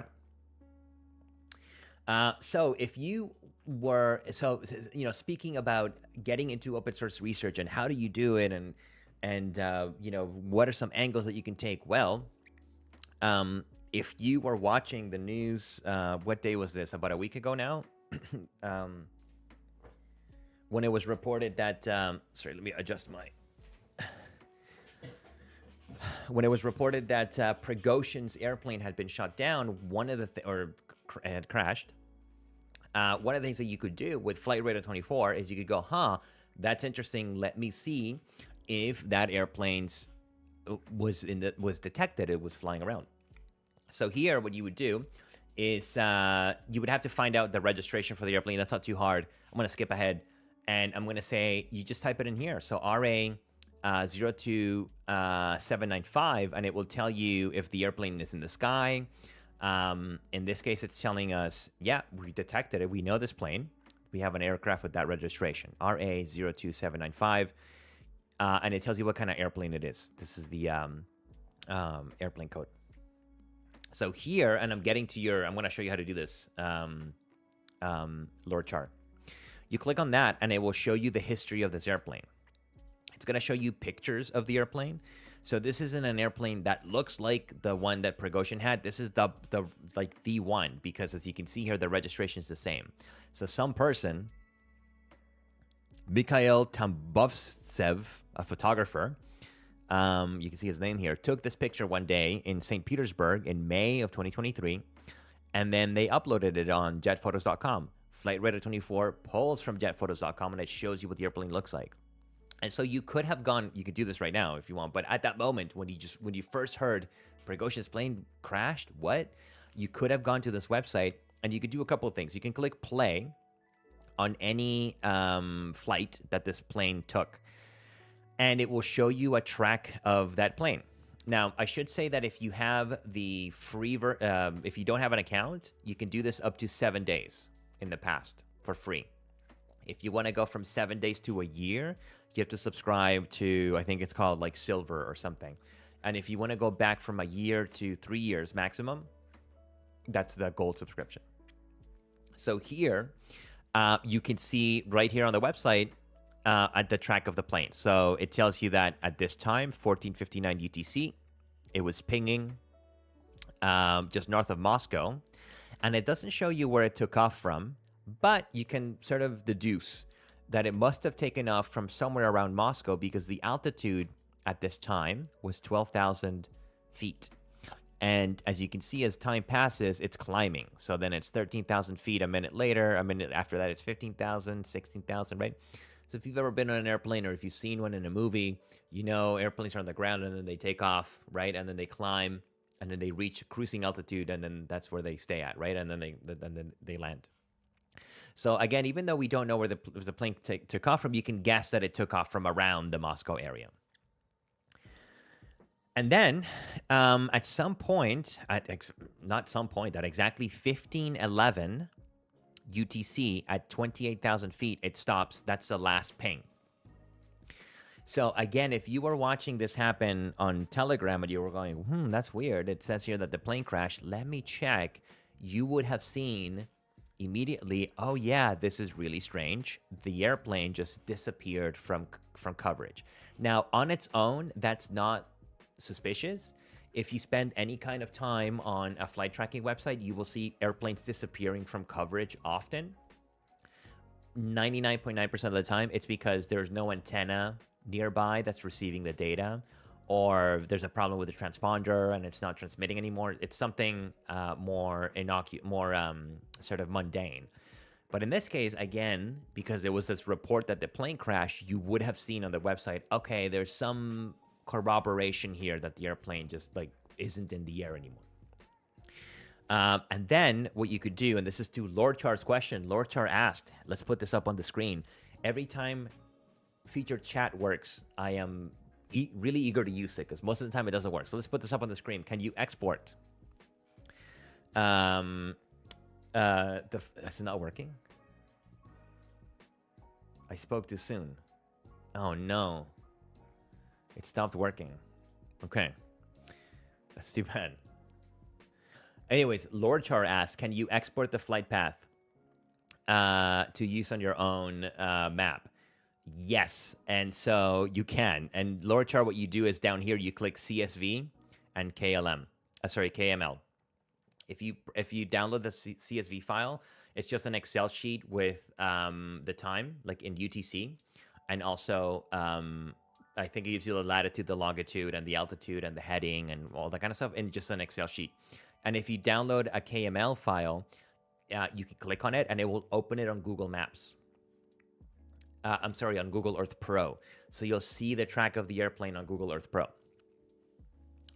Speaker 1: So if you were, speaking about getting into open source research and how do you do it, and what are some angles that you can take? Well, if you were watching the news, what day was this? About a week ago now, when it was reported that, sorry, let me adjust my. When it was reported that Prigozhin's airplane had been shot down, had crashed. One of the things that you could do with Flight Radar 24 is you could go, that's interesting. Let me see if that airplane's was detected. It was flying around. So here, what you would do is you would have to find out the registration for the airplane. That's not too hard. I'm going to skip ahead, and I'm going to say you just type it in here. So RA 02795, and it will tell you if the airplane is in the sky. In this case, it's telling us, yeah, we detected it. We know this plane. We have an aircraft with that registration, RA 02795, and it tells you what kind of airplane it is. This is the airplane code. So here, and I'm going to show you how to do this lore chart. You click on that, and it will show you the history of this airplane. It's going to show you pictures of the airplane. So this isn't an airplane that looks like the one that Prigozhin had. This is the one, because as you can see here, the registration is the same. So some person, Mikhail Tambovtsev, a photographer, you can see his name here, took this picture one day in St. Petersburg in May of 2023, and then they uploaded it on jetphotos.com. Flight Radar 24 pulls from jetphotos.com, and it shows you what the airplane looks like. And so you could have gone, you could do this right now if you want, but at that moment when you first heard Prigozhin's plane crashed, you could have gone to this website, and you could do a couple of things. You can click play on any flight that this plane took, and it will show you a track of that plane. Now, I should say that if you have the free, if you don't have an account, you can do this up to 7 days in the past for free. If you want to go from 7 days to a year, you have to subscribe to, I think it's called like Silver or something. And if you want to go back from a year to 3 years maximum, that's the gold subscription. So here, you can see right here on the website at the track of the plane. So it tells you that at this time, 14:59 UTC, it was pinging just north of Moscow. And it doesn't show you where it took off from, but you can sort of deduce that it must have taken off from somewhere around Moscow, because the altitude at this time was 12,000 feet. And as you can see, as time passes, it's climbing. So then it's 13,000 feet a minute later. A minute after that, it's 15,000, 16,000, right? So if you've ever been on an airplane, or if you've seen one in a movie, you know airplanes are on the ground and then they take off, right? And then they climb, and then they reach cruising altitude, and then that's where they stay at, right? And then they land. So again, even though we don't know where the plane took off from, you can guess that it took off from around the Moscow area. And then at some point, at exactly 15:11 UTC at 28,000 feet, it stops. That's the last ping. So again, if you were watching this happen on Telegram and you were going, that's weird, it says here that the plane crashed, let me check, you would have seen immediately, oh yeah, this is really strange. The airplane just disappeared from coverage. Now, on its own, that's not suspicious. If you spend any kind of time on a flight tracking website, you will see airplanes disappearing from coverage often. 99.9% of the time, it's because there's no antenna nearby that's receiving the data, or there's a problem with the transponder and it's not transmitting anymore. It's something more sort of mundane. But in this case, again, because there was this report that the plane crashed, you would have seen on the website, okay, there's some corroboration here that the airplane just like isn't in the air anymore. And then what you could do, and this is to Lord Char's question. Lord Char asked, let's put this up on the screen. Every time featured chat works, I am really eager to use it, because most of the time it doesn't work. So let's put this up on the screen. Can you export? It's not working. I spoke too soon. Oh no. It stopped working. Okay. That's too bad. Anyways, Lord Char asked, can you export the flight path to use on your own map? Yes, and so you can. And Lord Char, what you do is down here, you click CSV and KML. If you download the CSV file, it's just an Excel sheet with the time, like in UTC, and also I think it gives you the latitude, the longitude, and the altitude, and the heading, and all that kind of stuff in just an Excel sheet. And if you download a KML file, you can click on it, and it will open it on Google Maps. On Google Earth Pro. So you'll see the track of the airplane on Google Earth Pro.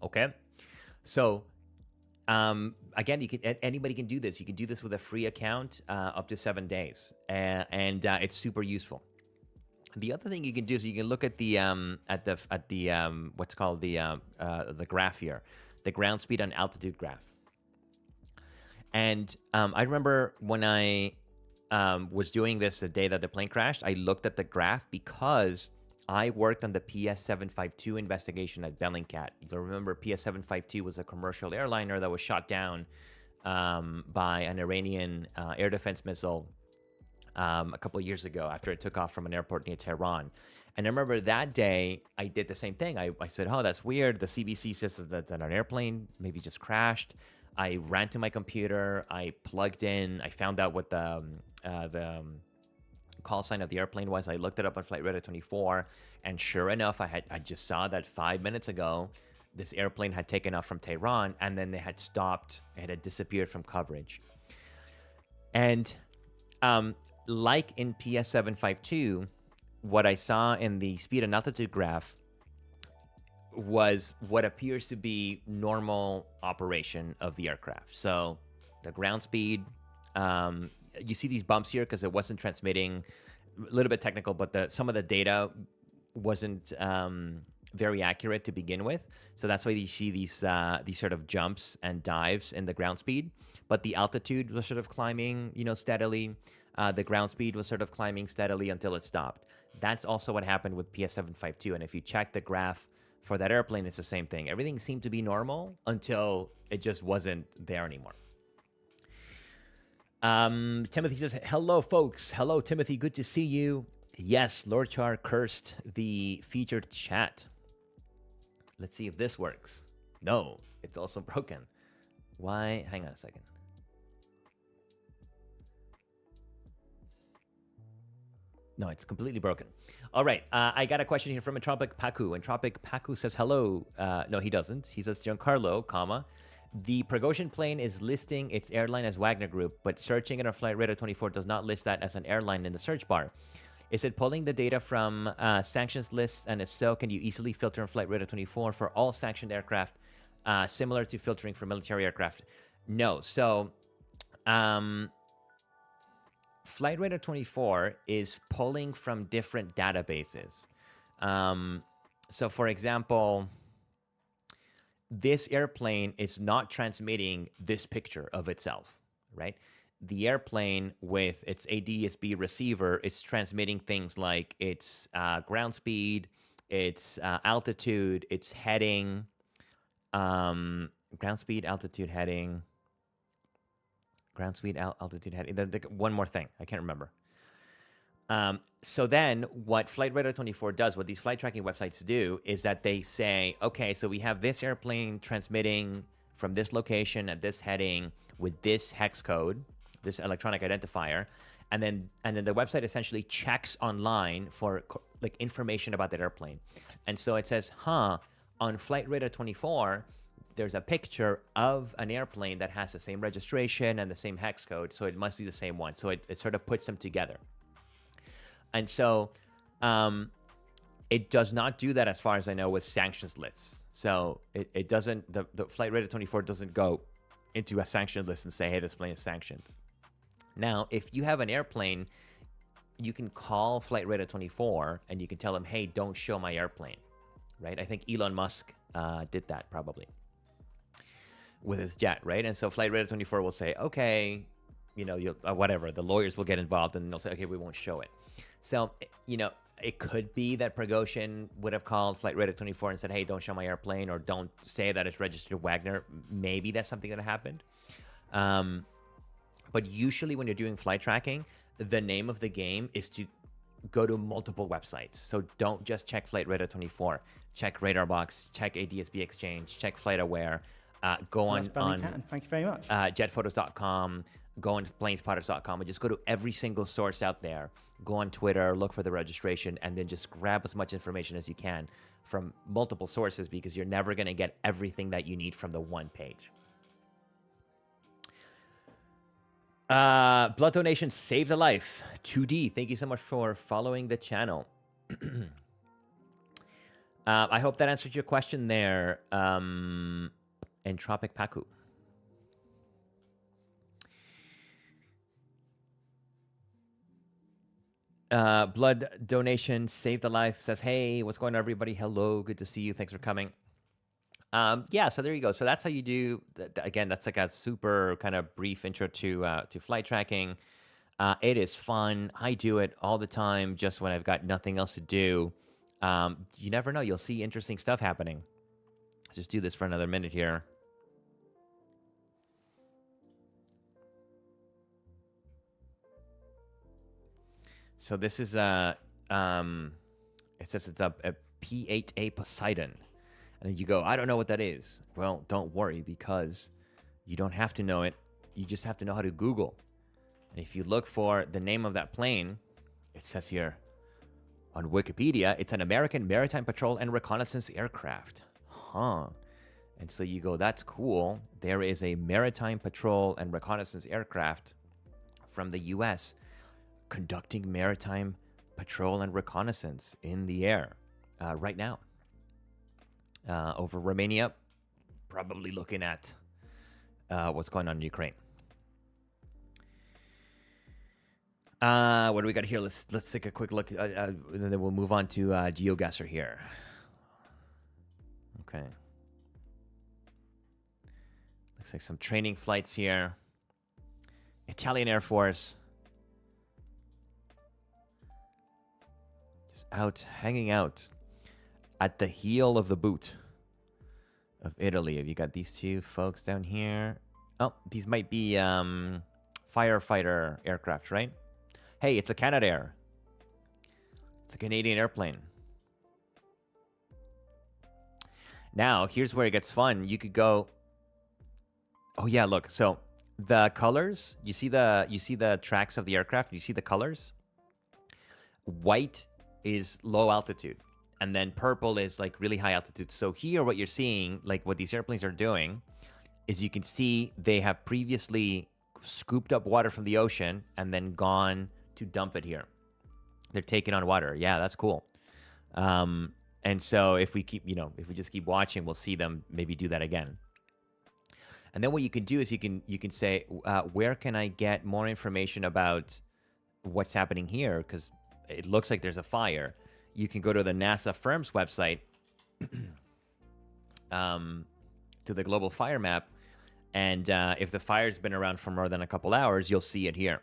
Speaker 1: Okay? So Again, anybody can do this. You can do this with a free account up to 7 days, and it's super useful. The other thing you can do is you can look at the what's called the graph here, the ground speed and altitude graph. And I remember when I was doing this the day that the plane crashed, I looked at the graph because I worked on the PS752 investigation at Bellingcat. You'll remember PS752 was a commercial airliner that was shot down by an Iranian air defense missile a couple of years ago after it took off from an airport near Tehran. And I remember that day, I did the same thing. I said, oh, that's weird. The CBC says that an airplane maybe just crashed. I ran to my computer. I plugged in. I found out what the call sign of the airplane was. I looked it up on Flight Radar 24. And sure enough, I just saw that 5 minutes ago, this airplane had taken off from Tehran, and then they had stopped. It had disappeared from coverage. And like in PS752, what I saw in the speed and altitude graph was what appears to be normal operation of the aircraft. So the ground speed, you see these bumps here because it wasn't transmitting, a little bit technical, but some of the data wasn't very accurate to begin with. So that's why you see these sort of jumps and dives in the ground speed. But the altitude was sort of climbing, steadily. The ground speed was sort of climbing steadily until it stopped. That's also what happened with PS752. And if you check the graph for that airplane, it's the same thing. Everything seemed to be normal until it just wasn't there anymore. Timothy says, hello, folks. Hello, Timothy. Good to see you. Yes, Lord Char cursed the featured chat. Let's see if this works. No, it's also broken. Why? Hang on a second. No, it's completely broken. All right. I got a question here from Entropic Paku. Entropic Paku says, hello. No, he doesn't. He says, Giancarlo, comma, the Prigozhin plane is listing its airline as Wagner Group, but searching it on Flight Radar 24 does not list that as an airline in the search bar. Is it pulling the data from sanctions lists? And if so, can you easily filter on Flight Radar 24 for all sanctioned aircraft, similar to filtering for military aircraft? No. So, Flight Radar 24 is pulling from different databases. So, for example, this airplane is not transmitting this picture of itself, right? The airplane with its ADS-B receiver, it's transmitting things like its ground speed, its altitude, its heading, ground speed, altitude, heading, ground speed, altitude, heading. One more thing, I can't remember. So then what Flight Radar 24 does, what these flight tracking websites do, is that they say, okay, so we have this airplane transmitting from this location at this heading with this hex code, this electronic identifier, and then the website essentially checks online for like information about that airplane. And so it says, on Flight Radar 24, there's a picture of an airplane that has the same registration and the same hex code, so it must be the same one. So it sort of puts them together. And so it does not do that, as far as I know, with sanctions lists. So it doesn't, the Flight Radar 24 doesn't go into a sanctioned list and say, hey, this plane is sanctioned. Now, if you have an airplane, you can call Flight Radar 24 and you can tell them, hey, don't show my airplane, right? I think Elon Musk did that probably with his jet, right? And so Flight Radar 24 will say, okay, you'll, whatever, the lawyers will get involved and they'll say, okay, we won't show it. So, it could be that Prigozhin would have called Flight Radar 24 and said, hey, don't show my airplane, or don't say that it's registered Wagner. Maybe that's something that happened. But usually when you're doing flight tracking, the name of the game is to go to multiple websites. So don't just check Flight Radar 24. Check RadarBox, check ADS-B Exchange, check FlightAware. Go on
Speaker 2: and thank you very much.
Speaker 1: jetphotos.com, go on planespotters.com, and just go to every single source out there. Go on Twitter, look for the registration, and then just grab as much information as you can from multiple sources, because you're never going to get everything that you need from the one page. Blood donation saved a life. 2D, thank you so much for following the channel. I hope that answered your question there, Entropic Paku. Blood donation saved a life. Says, hey, what's going on, everybody? Hello, good to see you. Thanks for coming. Yeah, so there you go. So that's how you do. Again, that's like a super kind of brief intro to flight tracking. It is fun. I do it all the time, just when I've got nothing else to do. You never know. You'll see interesting stuff happening. Let's just do this for another minute here. So this is it says it's a P8A Poseidon. And you go, I don't know what that is. Well, don't worry, because you don't have to know it. You just have to know how to Google. And if you look for the name of that plane, it says here on Wikipedia, it's an American Maritime Patrol and Reconnaissance aircraft. Huh. And so you go, that's cool. There is a Maritime Patrol and Reconnaissance aircraft from the U.S. conducting maritime patrol and reconnaissance in the air right now. Over Romania, probably looking at what's going on in Ukraine. What do we got here? Let's take a quick look, and then we'll move on to Geoguessr here. Okay. Looks like some training flights here. Italian Air Force. Just out, hanging out at the heel of the boot of Italy. Have you got these two folks down here? Oh, these might be firefighter aircraft, right? Hey, it's a Canadair. It's a Canadian airplane. Now, here's where it gets fun. You could go. Oh yeah, look. So the colors. You see the tracks of the aircraft. You see the colors. White is low altitude. And then purple is like really high altitude. So here, what you're seeing, like what these airplanes are doing, is you can see they have previously scooped up water from the ocean and then gone to dump it here. They're taking on water. Yeah, that's cool. And so if we just keep watching, we'll see them maybe do that again. And then what you can do is you can say, where can I get more information about what's happening here? Because it looks like there's a fire. You can go to the NASA firm's website, to the global fire map, and if the fire's been around for more than a couple hours, you'll see it here.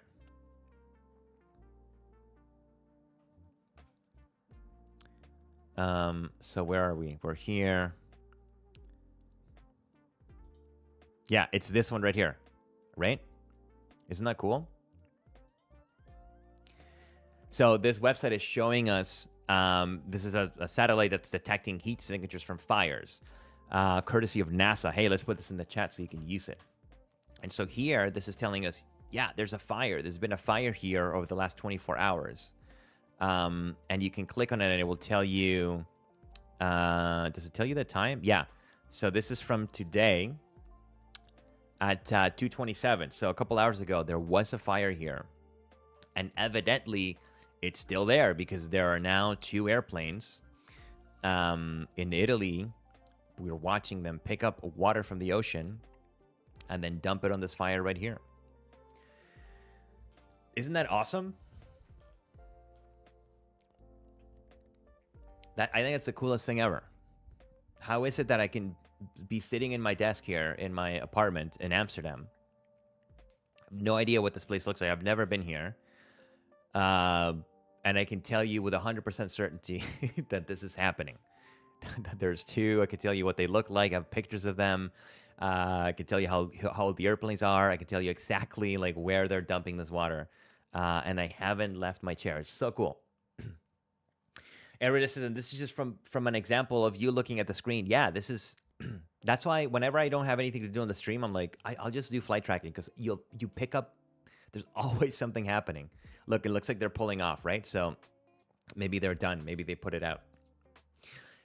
Speaker 1: So where are we? We're here. Yeah, it's this one right here, right? Isn't that cool? So this website is showing us, this is a satellite that's detecting heat signatures from fires, courtesy of NASA. Hey, let's put this in the chat so you can use it. And so here, this is telling us, yeah, there's a fire. There's been a fire here over the last 24 hours. And you can click on it and it will tell you, does it tell you the time? Yeah. So this is from today at 2:27. So a couple hours ago, there was a fire here. And evidently, it's still there because there are now 2 airplanes in Italy. We're watching them pick up water from the ocean and then dump it on this fire right here. Isn't that awesome? I think it's the coolest thing ever. How is it that I can be sitting in my desk here in my apartment in Amsterdam? No idea what this place looks like. I've never been here. And I can tell you with 100% certainty that this is happening. That there's 2. I can tell you what they look like. I have pictures of them. I can tell you how old the airplanes are. I can tell you exactly like where they're dumping this water. And I haven't left my chair. It's so cool. This is just from an example of you looking at the screen. Yeah, this is. That's why whenever I don't have anything to do on the stream, I'm like, I'll just do flight tracking because you pick up. There's always something happening. Look, it looks like they're pulling off, right? So maybe they're done. Maybe they put it out.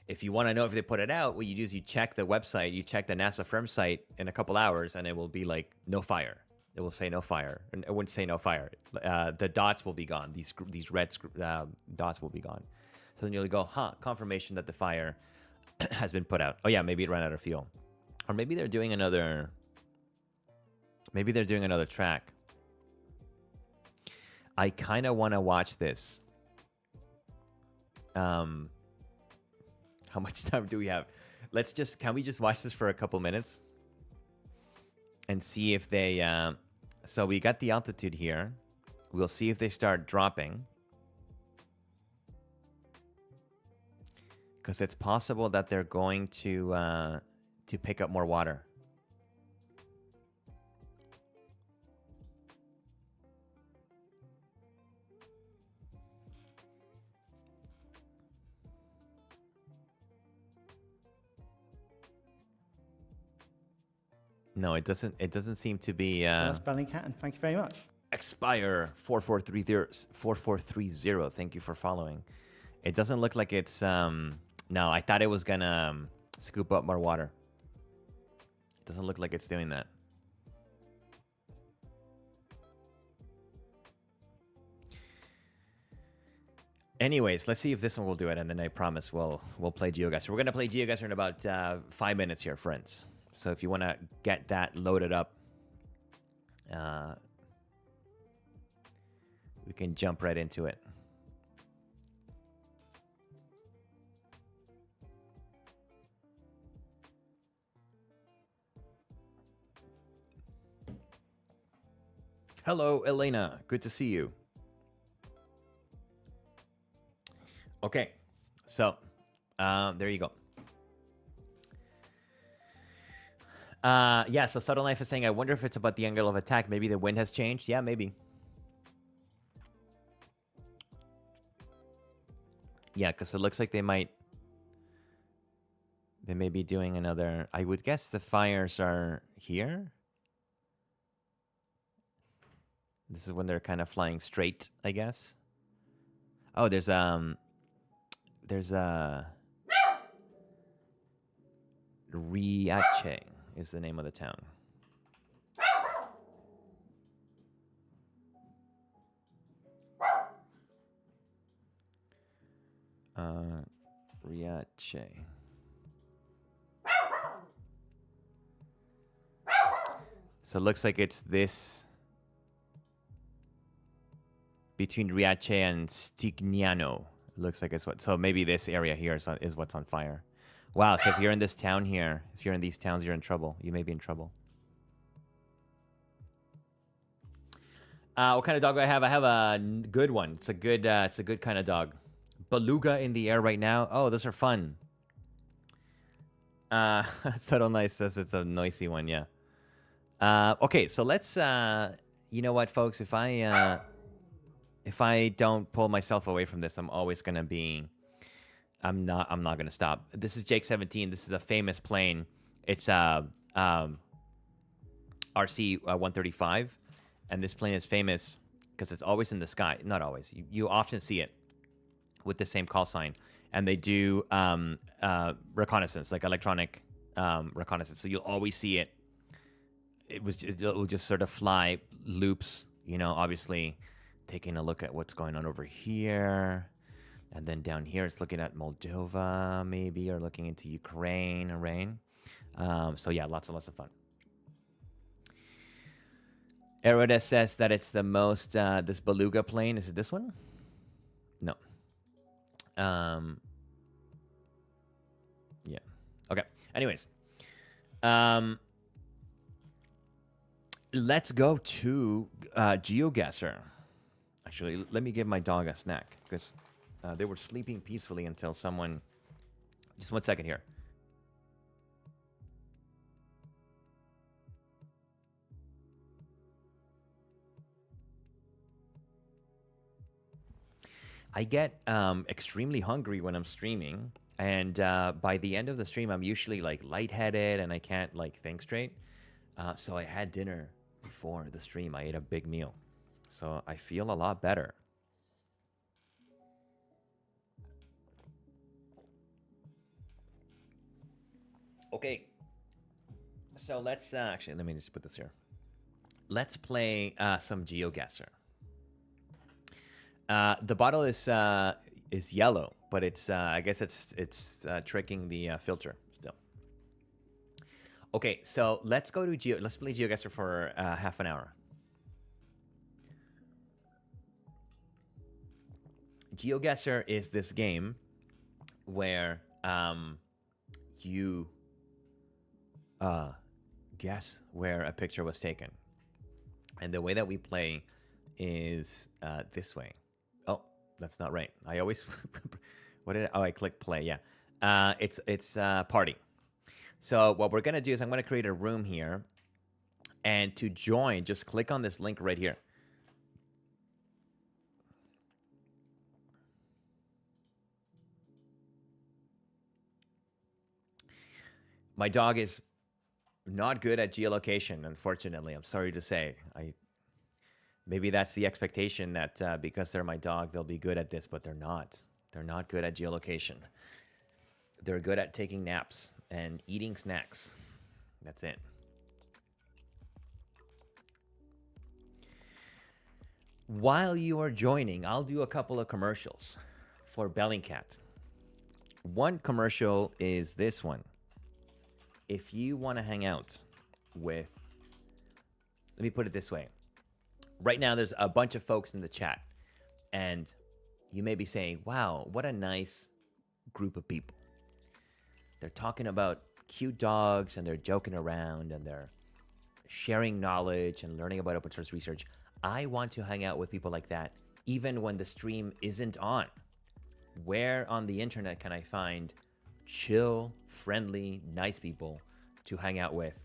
Speaker 1: If you want to know if they put it out, what you do is you check the website, you check the NASA firm site in a couple hours, and it will be like no fire. It will say no fire. And it wouldn't say no fire. The dots will be gone. These red dots will be gone. So then you'll go, confirmation that the fire has been put out. Oh yeah, maybe it ran out of fuel, or maybe they're doing another. Maybe they're doing another track. I kind of want to watch this How much time do we have? Can we just watch this for a couple minutes? And see if they, so we got the altitude here. We'll see if they start dropping. Because it's possible that they're going to pick up more water. No, it doesn't. It doesn't seem to be.
Speaker 2: That's Bellingcat, and thank you very much.
Speaker 1: Expire 4430. Thank you for following. It doesn't look like it's. No, I thought it was gonna scoop up more water. It doesn't look like it's doing that. Anyways, let's see if this one will do it, and then I promise we'll play Geoguessr. We're gonna play Geoguessr in about 5 minutes here, friends. So if you want to get that loaded up, we can jump right into it. Hello, Elena. Good to see you. Okay, so there you go. Yeah, so Subtle Knife is saying, I wonder if it's about the angle of attack. Maybe the wind has changed. Yeah, maybe. Yeah, because it looks like they may be doing another. I would guess the fires are here. This is when they're kind of flying straight, I guess. Oh, there's Riace is the name of the town. Riace. So it looks like it's this between Riace and Stignano. Looks like it's what. So maybe this area here is what's on fire. Wow. So if you're in this town here, if you're in these towns, you're in trouble. You may be in trouble. What kind of dog do I have? I have a good one. It's a good kind of dog. Beluga in the air right now. Oh, those are fun. Subtle Nice says it's a noisy one. Yeah. Okay, so let's. You know what, folks? If I don't pull myself away from this, I'm always gonna be. I'm not gonna stop. This is Jake 17. This is a famous plane. It's RC 135, and this plane is famous because it's always in the sky. Not always. You often see it with the same call sign, and they do reconnaissance, like electronic reconnaissance. So you'll always see it. It will just sort of fly loops. You know, obviously taking a look at what's going on over here. And then down here, it's looking at Moldova, maybe, or looking into Ukraine. So yeah, lots of fun. Eroda says that it's the most, this Beluga plane. Is it this one? No. Yeah. Okay. Anyways. Let's go to Geoguessr. Actually, let me give my dog a snack, because they were sleeping peacefully until someone... Just 1 second here. I get extremely hungry when I'm streaming, and by the end of the stream, I'm usually like lightheaded and I can't like think straight. So I had dinner before the stream. I ate a big meal, so I feel a lot better. Okay, so let's actually let me just put this here. Let's play some Geoguessr. The bottle is yellow, but it's I guess it's tricking the filter still. Okay, so let's go to let's play Geoguessr for half an hour. GeoGuessr is this game where you guess where a picture was taken. And the way that we play is this way. Oh, that's not right. I always I click play. Yeah, it's party. So what we're gonna do is I'm gonna create a room here, and to join, just click on this link right here. My dog is not good at geolocation, unfortunately. I'm sorry to say. Maybe that's the expectation that because they're my dog, they'll be good at this, but they're not. They're not good at geolocation. They're good at taking naps and eating snacks. That's it. While you are joining, I'll do a couple of commercials for Bellingcat. One commercial is this one. If you want to hang out with, let me put it this way. Right now, there's a bunch of folks in the chat, and you may be saying, wow, what a nice group of people. They're talking about cute dogs, and they're joking around, and they're sharing knowledge and learning about open source research. I want to hang out with people like that, even when the stream isn't on. Where on the internet can I find chill, friendly, nice people to hang out with,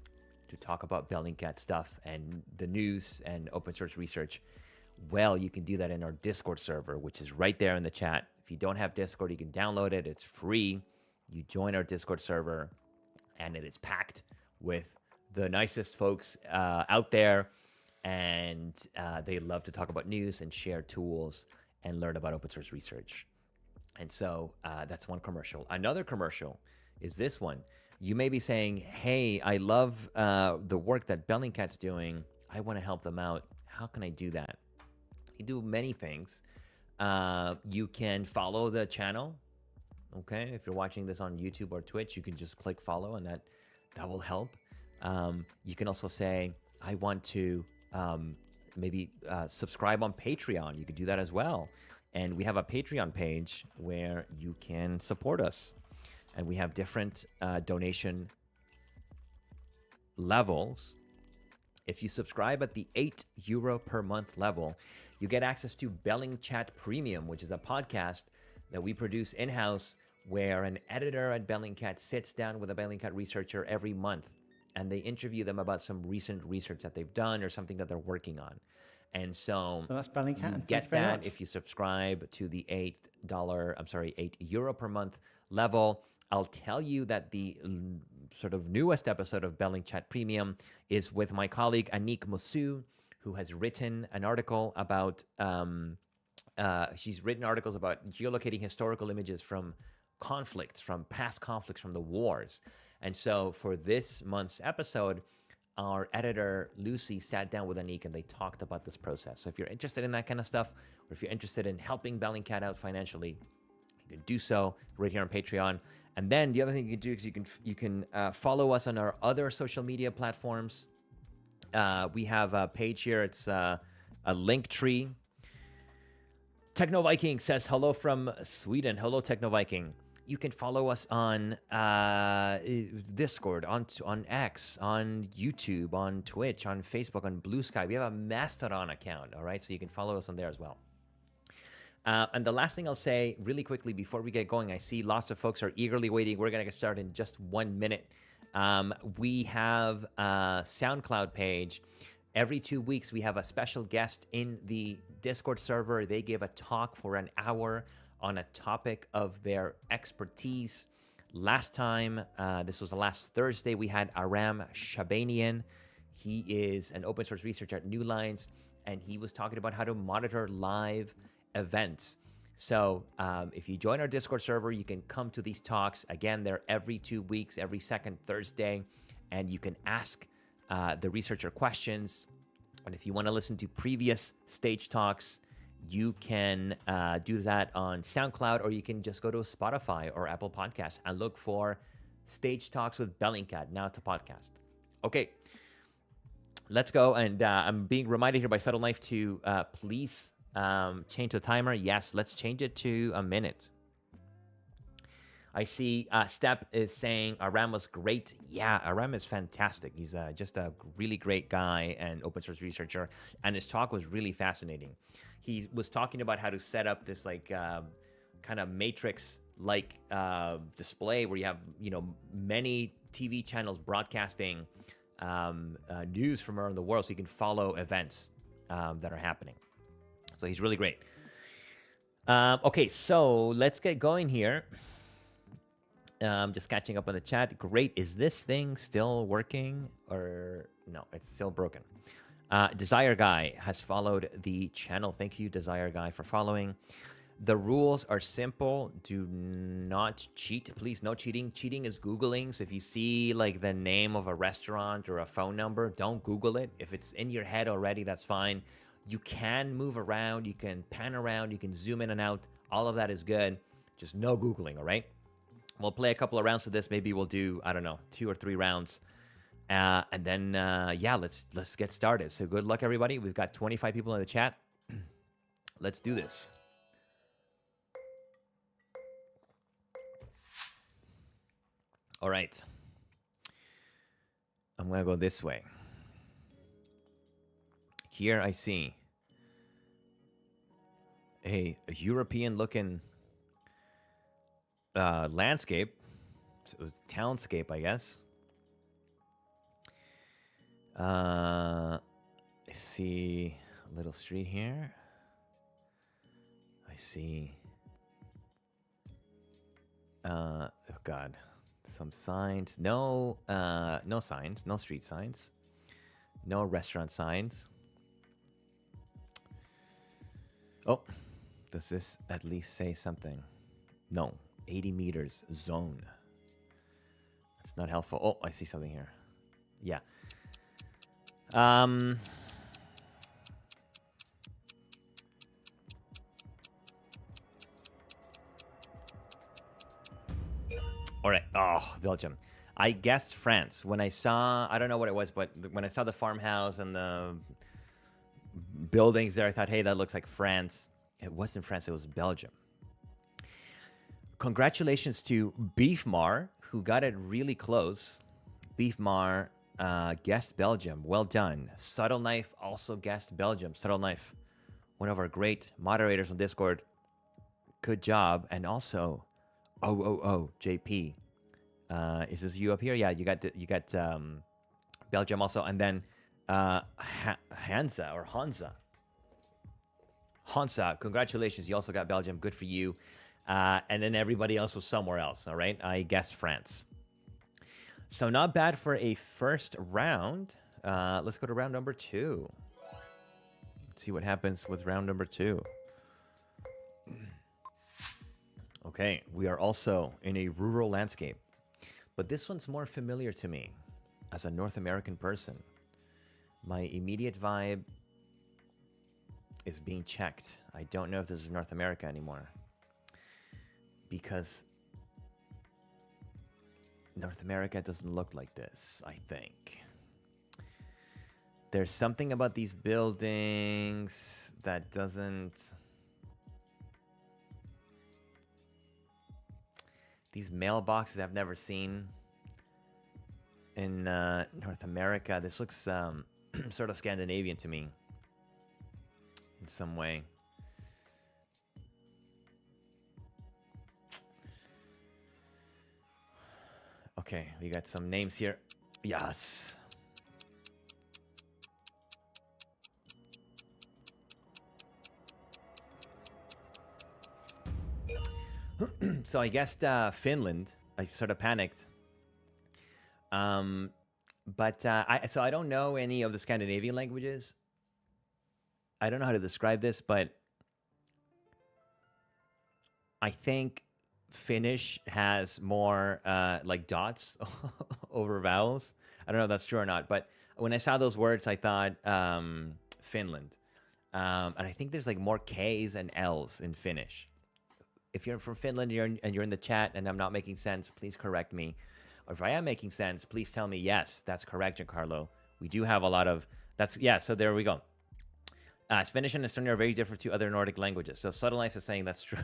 Speaker 1: to talk about Bellingcat stuff and the news and open source research? Well, you can do that in our Discord server, which is right there in the chat. If you don't have Discord, you can download it. It's free. You join our Discord server, and it is packed with the nicest folks out there, and they love to talk about news and share tools and learn about open source research. And so that's one commercial. Another commercial is this one. You may be saying, hey, I love the work that Bellingcat's doing. I want to help them out. How can I do that? You do many things. You can follow the channel. Okay, if you're watching this on YouTube or Twitch, you can just click follow, and that will help. You can also say, I want to maybe subscribe on Patreon. You could do that as well. And we have a Patreon page where you can support us. And we have different donation levels. If you subscribe at the €8 per month level, you get access to Bellingcat Premium, which is a podcast that we produce in-house, where an editor at Bellingcat sits down with a Bellingcat researcher every month, and they interview them about some recent research that they've done or something that they're working on. And so
Speaker 2: that's Bellingcat.
Speaker 1: You get that if you subscribe to the €8 per month level. I'll tell you that the sort of newest episode of Bellingcat Premium is with my colleague Anik Mosu, who has written an article about, she's written articles about geolocating historical images from conflicts, from past conflicts, from the wars. And so for this month's episode, our editor, Lucy, sat down with Anik, and they talked about this process. So if you're interested in that kind of stuff, or if you're interested in helping Bellingcat out financially, you can do so right here on Patreon. And then the other thing you can do is you can follow us on our other social media platforms. We have a page here. It's a link tree. Techno Viking says hello from Sweden. Hello, Techno Viking. You can follow us on Discord, on X, on YouTube, on Twitch, on Facebook, on Blue Sky. We have a Mastodon account, all right? So you can follow us on there as well. And the last thing I'll say really quickly before we get going, I see lots of folks are eagerly waiting. We're going to get started in just 1 minute. We have a SoundCloud page. Every 2 weeks, we have a special guest in the Discord server. They give a talk for an hour on a topic of their expertise. Last time, this was the last Thursday, we had Aram Shabanian. He is an open source researcher at New Lines, and he was talking about how to monitor live events. So if you join our Discord server, you can come to these talks. Again, they're every 2 weeks, every second Thursday, and you can ask the researcher questions. And if you want to listen to previous stage talks, you can do that on SoundCloud, or you can just go to Spotify or Apple Podcasts and look for Stage Talks with Bellingcat. Now it's a podcast. Okay, let's go. And I'm being reminded here by Subtle Knife to please Change the timer. Yes, let's change it to a minute. I see Step is saying Aram was great. Yeah, Aram is fantastic. He's just a really great guy and open source researcher. And his talk was really fascinating. He was talking about how to set up this like kind of matrix like display where you have, many TV channels broadcasting news from around the world so you can follow events that are happening. So he's really great. Okay, so let's get going here. Just catching up on the chat. Great. Is this thing still working or no? It's still broken. Desire Guy has followed the channel. Thank you, Desire Guy, for following. The rules are simple. Do not cheat. Please, no cheating. Cheating is Googling. So if you see like the name of a restaurant or a phone number, don't Google it. If it's in your head already, that's fine. You can move around. You can pan around. You can zoom in and out. All of that is good. Just no Googling, all right? We'll play a couple of rounds of this. Maybe we'll do, I don't know, 2 or 3 rounds. And then, yeah, let's get started. So good luck, everybody. We've got 25 people in the chat. Let's do this. All right. I'm going to go this way. Here I see a European-looking landscape, so townscape, I guess. I see a little street here. I see, oh God, some signs. No, no signs, no street signs, no restaurant signs. Oh, does this at least say something? No. 80 meters zone. That's not helpful. Oh, I see something here. Yeah. All right. Oh, Belgium. I guessed France. When I saw, I don't know what it was, but when I saw the farmhouse and the buildings there, I thought, hey, that looks like France. It wasn't France, it was Belgium. Congratulations to Beefmar, who got it really close. Beefmar guessed Belgium. Well done. Subtle Knife also guessed Belgium. Subtle Knife, one of our great moderators on Discord. Good job. And also, JP. Is this you up here? Yeah, you got Belgium also. And then Hansa. Hansa, congratulations. You also got Belgium. Good for you. And then everybody else was somewhere else, all right? I guessed France. So not bad for a first round. Let's go to round number 2. Let's see what happens with round number 2. Okay, we are also in a rural landscape. But this one's more familiar to me as a North American person. My immediate vibe is being checked. I don't know if this is North America anymore, because North America doesn't look like this, I think. There's something about these buildings that doesn't... These mailboxes I've never seen in North America. This looks sort of Scandinavian to me in some way. Okay, we got some names here. Yes. So I guessed Finland. I sort of panicked. But I don't know any of the Scandinavian languages. I don't know how to describe this, but I think Finnish has more like dots over vowels. I don't know if that's true or not, but when I saw those words, I thought Finland. And I think there's like more K's and L's in Finnish. If you're from Finland and you're in the chat and I'm not making sense, please correct me. Or if I am making sense, please tell me, yes, that's correct, Giancarlo. We do have a lot of... yeah, so there we go. Finnish and Estonian are very different to other Nordic languages. So Subtle Life is saying that's true.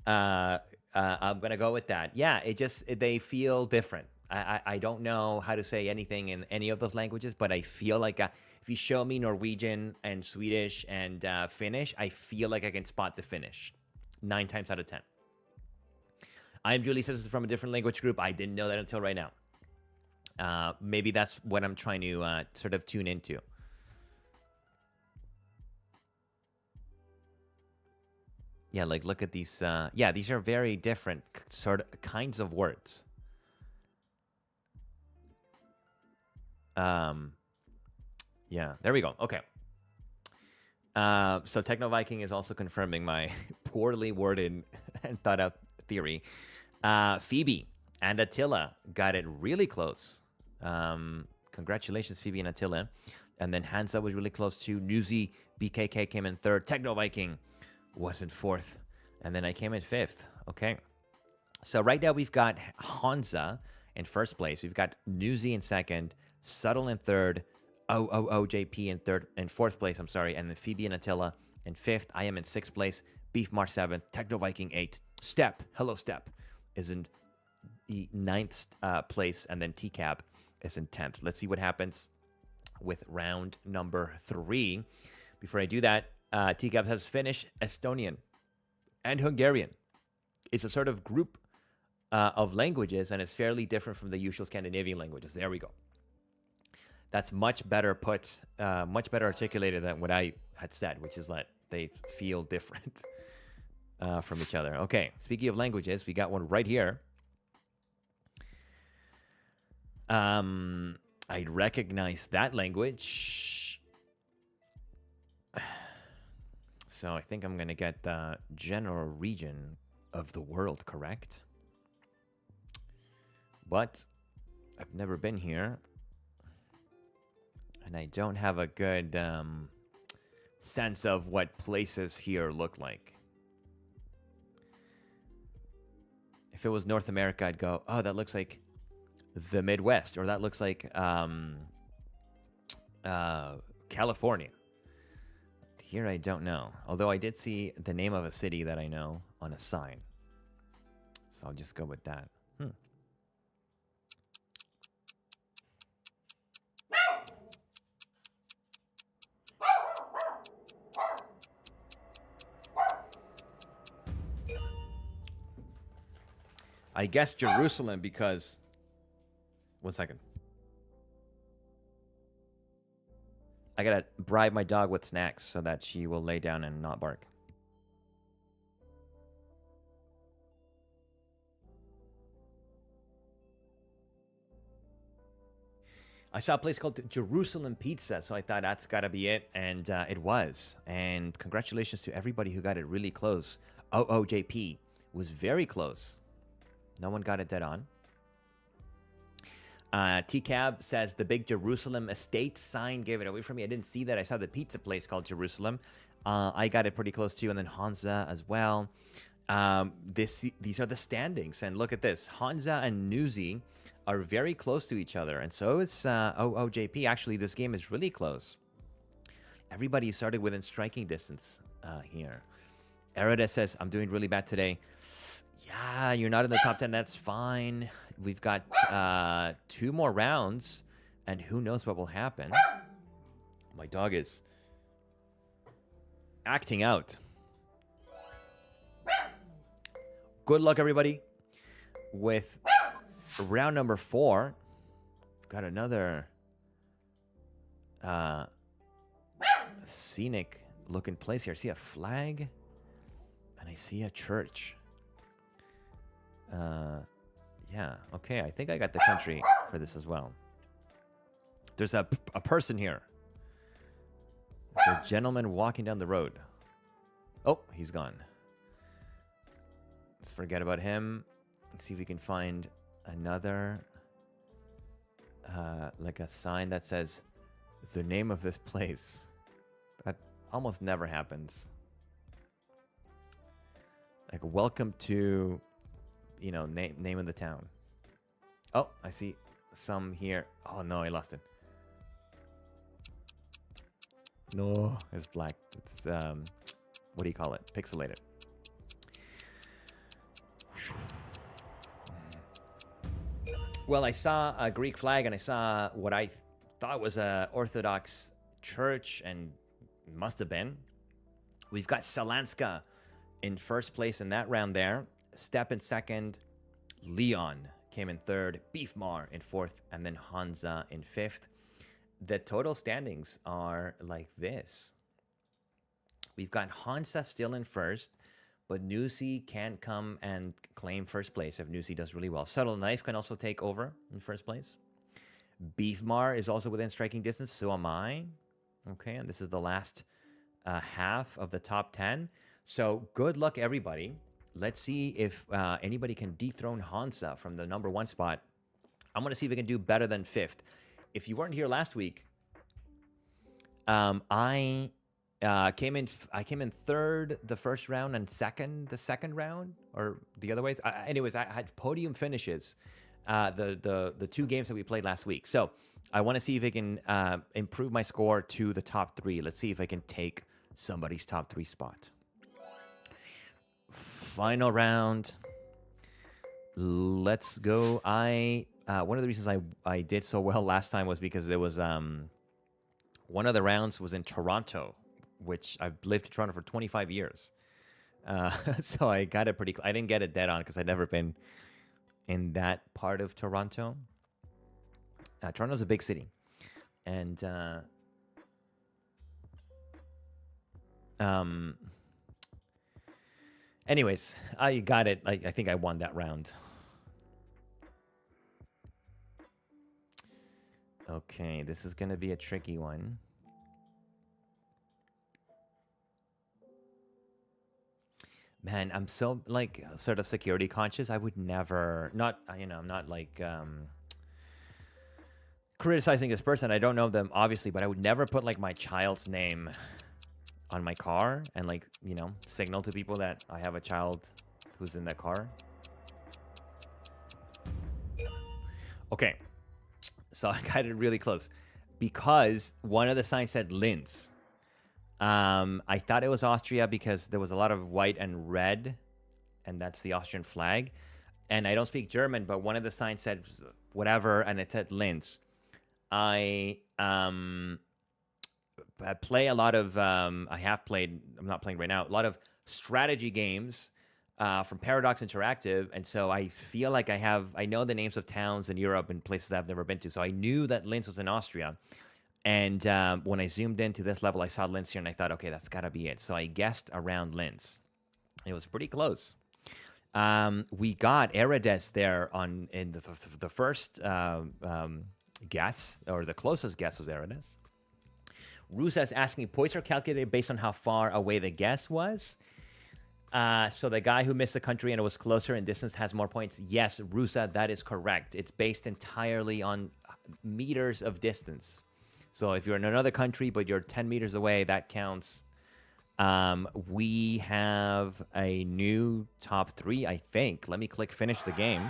Speaker 1: I'm gonna go with that. Yeah, they feel different. I don't know how to say anything in any of those languages, but I feel like if you show me Norwegian and Swedish and Finnish, I feel like I can spot the Finnish 9 times out of 10. I'm Julie says it's from a different language group. I didn't know that until right now. Maybe that's what I'm trying to sort of tune into. Yeah, like look at these. Yeah, these are very different sort of kinds of words. Yeah, there we go. Okay. So Techno Viking is also confirming my poorly worded and thought out theory. Phoebe and Attila got it really close. Congratulations, Phoebe and Attila. And then Hansa was really close too. Newsy BKK came in third. Techno Viking was in fourth. And then I came in fifth. Okay. So right now we've got Hansa in first place. We've got Newsy in second. Subtle in third. OOOJP in third and fourth place, I'm sorry. And then Phoebe and Attila in fifth. I am in sixth place. Beef Mar seventh. Techno Viking eighth. Step, hello Step, is in the ninth place. And then TCAB is in 10th. Let's see what happens with round number 3. Before I do that, TCAB has Finnish, Estonian, and Hungarian. It's a sort of group of languages, and it's fairly different from the usual Scandinavian languages. There we go. That's much better put, much better articulated than what I had said, which is that they feel different from each other. Okay, speaking of languages, we got one right here. I recognize that language. So I think I'm going to get the general region of the world correct. But I've never been here. And I don't have a good sense of what places here look like. If it was North America, I'd go, oh, that looks like the Midwest, or that looks like California. Here I don't know. Although I did see the name of a city that I know on a sign. So I'll just go with that. I guess Jerusalem because... One second. I gotta bribe my dog with snacks so that she will lay down and not bark. I saw a place called Jerusalem Pizza, so I thought that's gotta be it, and it was. And congratulations to everybody who got it really close. OOJP was very close. No one got it dead on. TCAB says the big Jerusalem estate sign gave it away from me. I didn't see that. I saw the pizza place called Jerusalem. I got it pretty close too, and then Hansa as well. These are the standings, and look at this. Hansa and Newsy are very close to each other, and so is OOJP. Actually, this game is really close. Everybody started within striking distance here. Erida says, I'm doing really bad today. Yeah, you're not in the top 10. That's fine. We've got 2 more rounds, and who knows what will happen. My dog is acting out. Good luck, everybody. With round number 4, we've got another scenic looking place here. I see a flag, and I see a church. Yeah, okay, I think I got the country for this as well. There's a person here. There's a gentleman walking down the road. Oh, he's gone. Let's forget about him. Let's see if we can find another, like a sign that says the name of this place. That almost never happens. Like, welcome to... You know, name of the town. Oh, I see some here. Oh no, I lost it. No, it's black. It's what do you call it? Pixelated. Well, I saw a Greek flag and I saw what I thought was a Orthodox church, and must have been. We've got Salanska in first place in that round there. Step in second. Leon came in third. Beefmar in fourth. And then Hansa in fifth. The total standings are like this. We've got Hansa still in first, but Nusi can't come and claim first place if Nusi does really well. Subtle Knife can also take over in first place. Beefmar is also within striking distance, so am I. Okay, and this is the last half of the top 10. So good luck, everybody. Let's see if anybody can dethrone Hansa from the number 1 spot. I'm going to see if we can do better than 5th. If you weren't here last week, I came in third the first round and second the second round, or the other ways. Anyways, I had podium finishes the 2 games that we played last week. So I want to see if I can improve my score to the top 3. Let's see if I can take somebody's top 3 spot. Final round. Let's go. One of the reasons I did so well last time was because there was one of the rounds was in Toronto, which I've lived in Toronto for 25 years. So I got it pretty. I didn't get it dead on because I'd never been in that part of Toronto. Toronto's a big city, and anyways, I got it. I think I won that round. Okay, this is going to be a tricky one. Man, I'm so, like, sort of security conscious. I would never, I'm not, like, criticizing this person. I don't know them, obviously, but I would never put, like, my child's name on my car and, like, signal to people that I have a child who's in that car. Okay. So I got it really close because one of the signs said Linz. I thought it was Austria because there was a lot of white and red, and that's the Austrian flag. And I don't speak German, but one of the signs said whatever, and it said Linz. I play a lot of, I'm not playing right now, a lot of strategy games from Paradox Interactive, and so I feel like I know the names of towns in Europe and places that I've never been to, so I knew that Linz was in Austria, and when I zoomed into this level, I saw Linz here, and I thought, okay, that's got to be it, so I guessed around Linz. It was pretty close. We got Eredes there in the first guess, or the closest guess was Eredes. Rusa is asking, points are calculated based on how far away the guess was. So the guy who missed the country and it was closer in distance has more points. Yes, Rusa, that is correct. It's based entirely on meters of distance. So if you're in another country, but you're 10 meters away, that counts. We have a new top 3, I think. Let me click finish the game.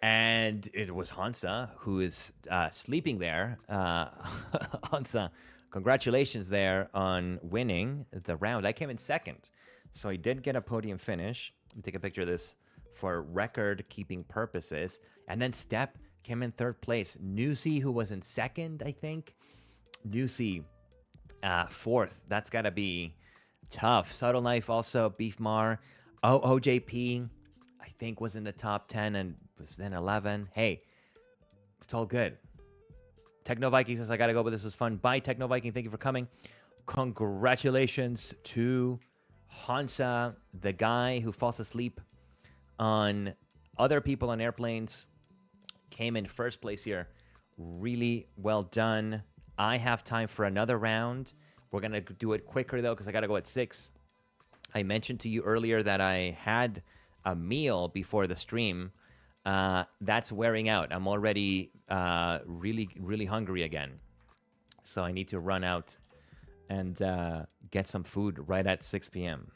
Speaker 1: And it was Hansa who is sleeping there. Hansa, congratulations there on winning the round. I came in second, so I did get a podium finish. Let me take a picture of this for record-keeping purposes. And then Step came in third place. Nusi, who was in second, I think. Nusi, fourth. That's got to be tough. Subtle Knife also, Beefmar. OJP, I think, was in the top 10 and was then 11. Hey, it's all good. Techno Viking says, I got to go, but this was fun. Bye, Techno Viking. Thank you for coming. Congratulations to Hansa, the guy who falls asleep on other people on airplanes. Came in first place here. Really well done. I have time for another round. We're going to do it quicker, though, because I got to go at 6. I mentioned to you earlier that I had a meal before the stream. That's wearing out. I'm already really hungry again. So I need to run out and get some food right at 6 p.m.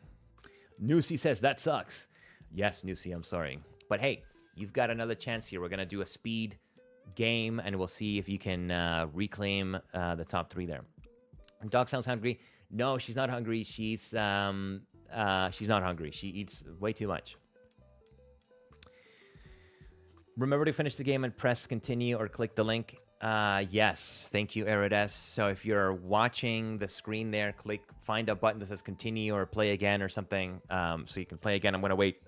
Speaker 1: Nusi says, that sucks. Yes, Nusi, I'm sorry. But hey, you've got another chance here. We're going to do a speed game, and we'll see if you can reclaim the top 3 there. Dog sounds hungry. No, she's not hungry. She's not hungry. She eats way too much. Remember to finish the game and press continue or click the link. Yes, thank you, Erides. So if you're watching the screen there, find a button that says continue or play again or something, so you can play again. I'm going to wait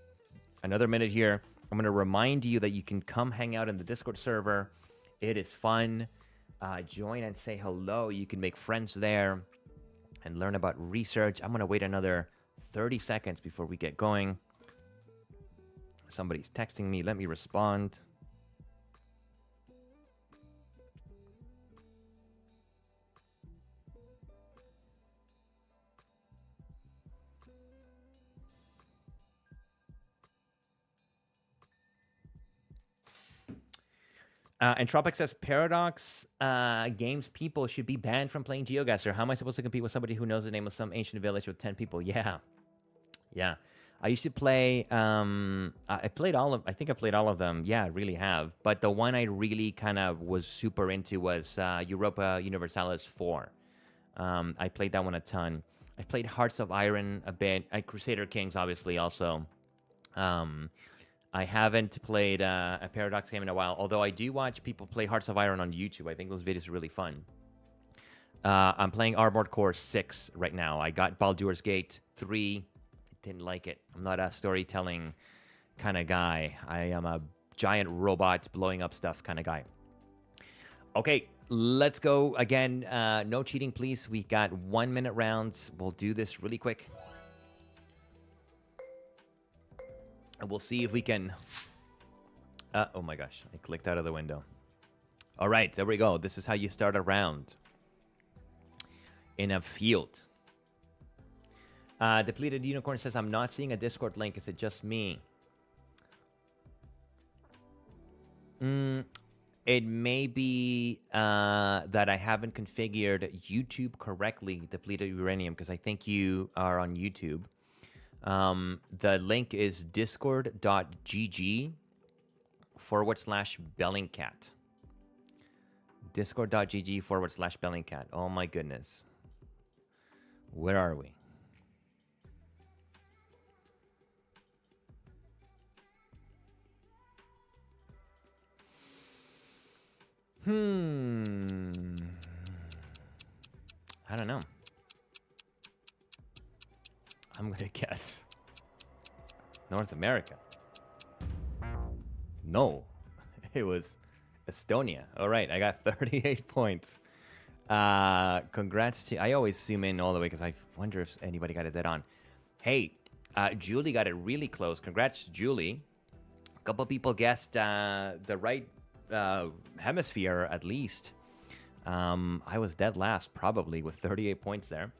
Speaker 1: another minute here. I'm going to remind you that you can come hang out in the Discord server. It is fun. Join and say hello. You can make friends there and learn about research. I'm going to wait another 30 seconds before we get going. Somebody's texting me. Let me respond. Entropic says, Paradox games people should be banned from playing Geoguessr. How am I supposed to compete with somebody who knows the name of some ancient village with 10 people? Yeah. I used to play, I think I played all of them. Yeah, I really have. But the one I really kind of was super into was Europa Universalis 4. I played that one a ton. I played Hearts of Iron a bit. Crusader Kings, obviously, also. I haven't played a Paradox game in a while, although I do watch people play Hearts of Iron on YouTube. I think those videos are really fun. I'm playing Armored Core 6 right now. I got Baldur's Gate 3. Didn't like it. I'm not a storytelling kind of guy. I am a giant robot blowing up stuff kind of guy. Okay, let's go again. No cheating, please. We got 1 minute rounds. We'll do this really quick. And we'll see if we can... oh my gosh, I clicked out of the window. All right, there we go. This is how you start a round in a field. Depleted Unicorn says, I'm not seeing a Discord link. Is it just me? It may be that I haven't configured YouTube correctly, Depleted Uranium, because I think you are on YouTube. The link is discord.gg/Bellingcat. Discord.gg/Bellingcat. Oh my goodness. Where are we? I don't know. I'm gonna guess North America. No, it was Estonia. All right, I got 38 points. Congrats to... I always zoom in all the way because I wonder if anybody got it dead on. Hey, Julie got it really close. Congrats, Julie. A couple people guessed the right hemisphere at least. I was dead last probably with 38 points there.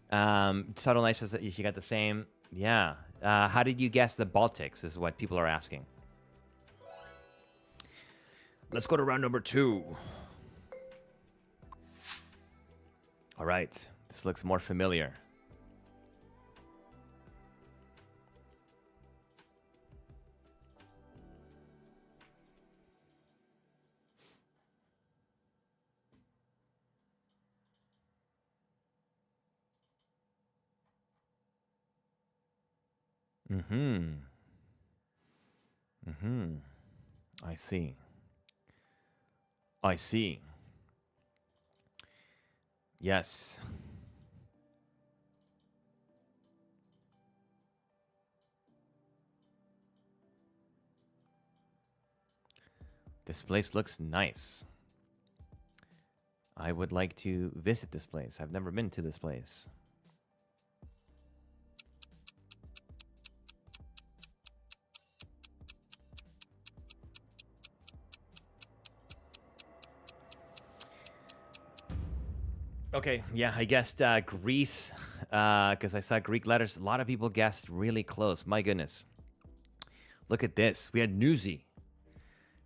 Speaker 1: Subtle Nice says that you got the same. Yeah. How did you guess the Baltics is what people are asking. Let's go to round number 2. All right. This looks more familiar. I see. I see. Yes. This place looks nice. I would like to visit this place. I've never been to this place. Okay, yeah, I guessed Greece because I saw Greek letters. A lot of people guessed really close. My goodness. Look at this. We had Nuzi.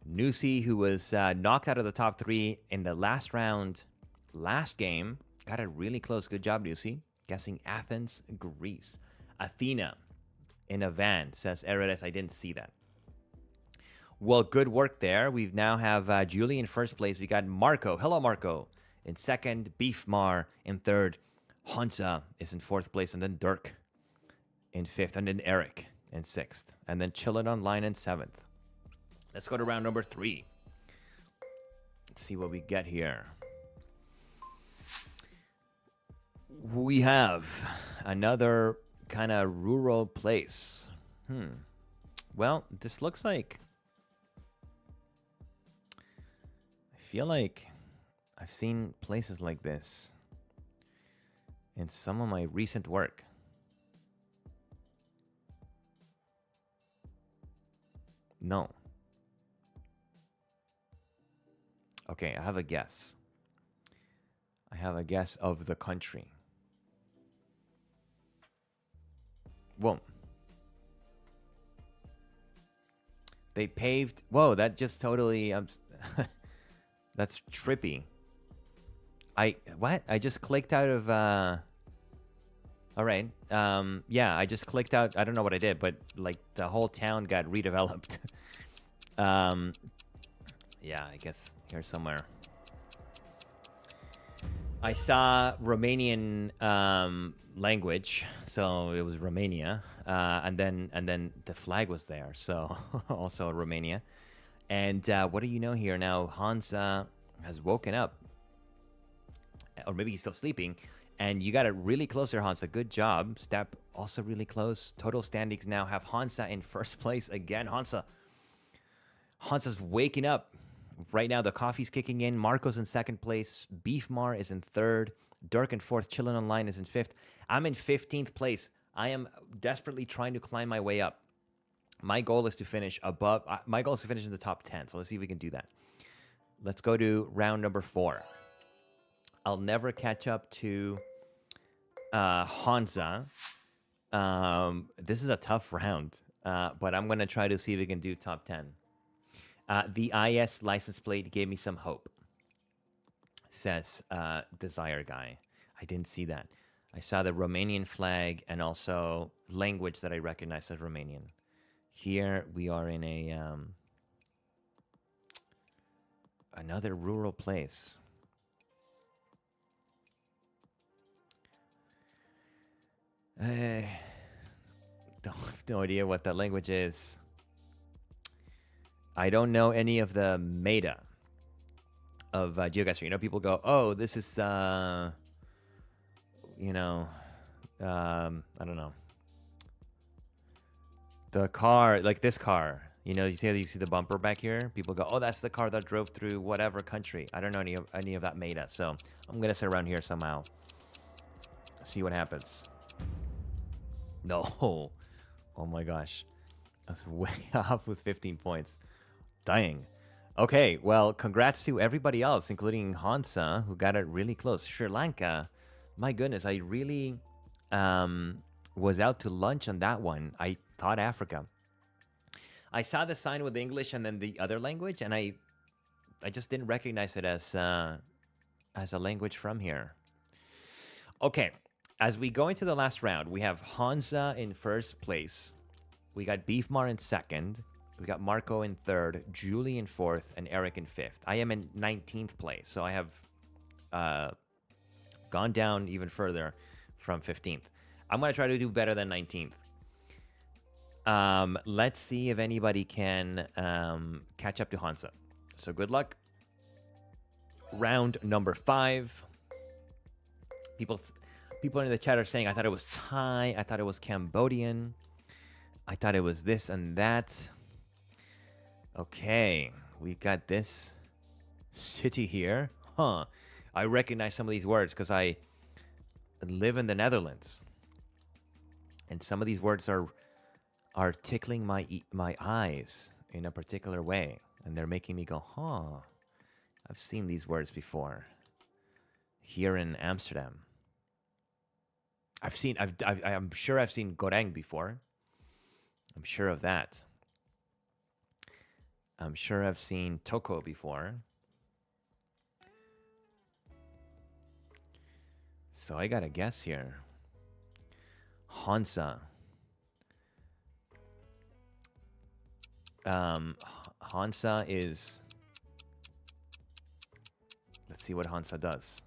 Speaker 1: Nuzi, who was knocked out of the top 3 in the last round, last game. Got it really close. Good job, Nuzi. Guessing Athens, Greece. Athena in a van, says Erides. I didn't see that. Well, good work there. We now have Julie in first place. We got Marco. Hello, Marco. in second, Beefmar in third, Hansa is in fourth place, and then Dirk in fifth, and then Eric in sixth, and then Chillin' Online in seventh. Let's go to round number 3. Let's see what we get here. We have another kind of rural place. Well, this looks like... I feel like I've seen places like this in some of my recent work. No. Okay, I have a guess. I have a guess of the country. Whoa. They paved... Whoa, that just totally... that's trippy. What? I just clicked out of... All right. Yeah, I just clicked out... I don't know what I did, but like the whole town got redeveloped. Yeah, I guess here somewhere. I saw Romanian language, so it was Romania, and then the flag was there, so also Romania. And what do you know here now? Hans has woken up, or maybe he's still sleeping, and you got it really close there, Hansa. Good job. Step also really close. Total standings now have Hansa in first place again. Hansa's waking up. Right now, the coffee's kicking in. Marco's in second place. Beefmar is in third. Dirk in fourth. Chillin' Online is in fifth. I'm in 15th place. I am desperately trying to climb my way up. My goal is to finish above. My goal is to finish in the top 10. So let's see if we can do that. Let's go to round number 4. I'll never catch up to Hansa. This is a tough round, but I'm going to try to see if we can do top 10. The IS license plate gave me some hope, says Desire Guy. I didn't see that. I saw the Romanian flag and also language that I recognize as Romanian. Here we are in a another rural place. I don't have no idea what that language is. I don't know any of the meta of Geoguessr. You know, people go, "Oh, this is, I don't know, the car, like this car." You know, you see the bumper back here. People go, "Oh, that's the car that drove through whatever country." I don't know any of that meta, so I'm gonna sit around here somehow. See what happens. No, oh my gosh, that's way off with 15 points. Dying. Okay, well, congrats to everybody else, including Hansa, who got it really close. Sri Lanka, my goodness, I really was out to lunch on that one. I thought Africa. I saw the sign with English and then the other language, and I just didn't recognize it as a language from here. Okay, as we go into the last round, we have Hansa in first place. We got Beefmar in second. We got Marco in third, Julie in fourth, and Eric in fifth. I am in 19th place, so I have gone down even further from 15th. I'm going to try to do better than 19th. Let's see if anybody can catch up to Hansa. So good luck. Round number 5. People in the chat are saying, I thought it was Thai. I thought it was Cambodian. I thought it was this and that. Okay, we got this city here. Huh. I recognize some of these words because I live in the Netherlands. And some of these words are tickling my eyes in a particular way. And they're making me go, huh. I've seen these words before. Here in Amsterdam. I'm sure I've seen goreng before. I'm sure of that. I'm sure I've seen toko before. So I got a guess here. Hansa. Hansa is... Let's see what Hansa does.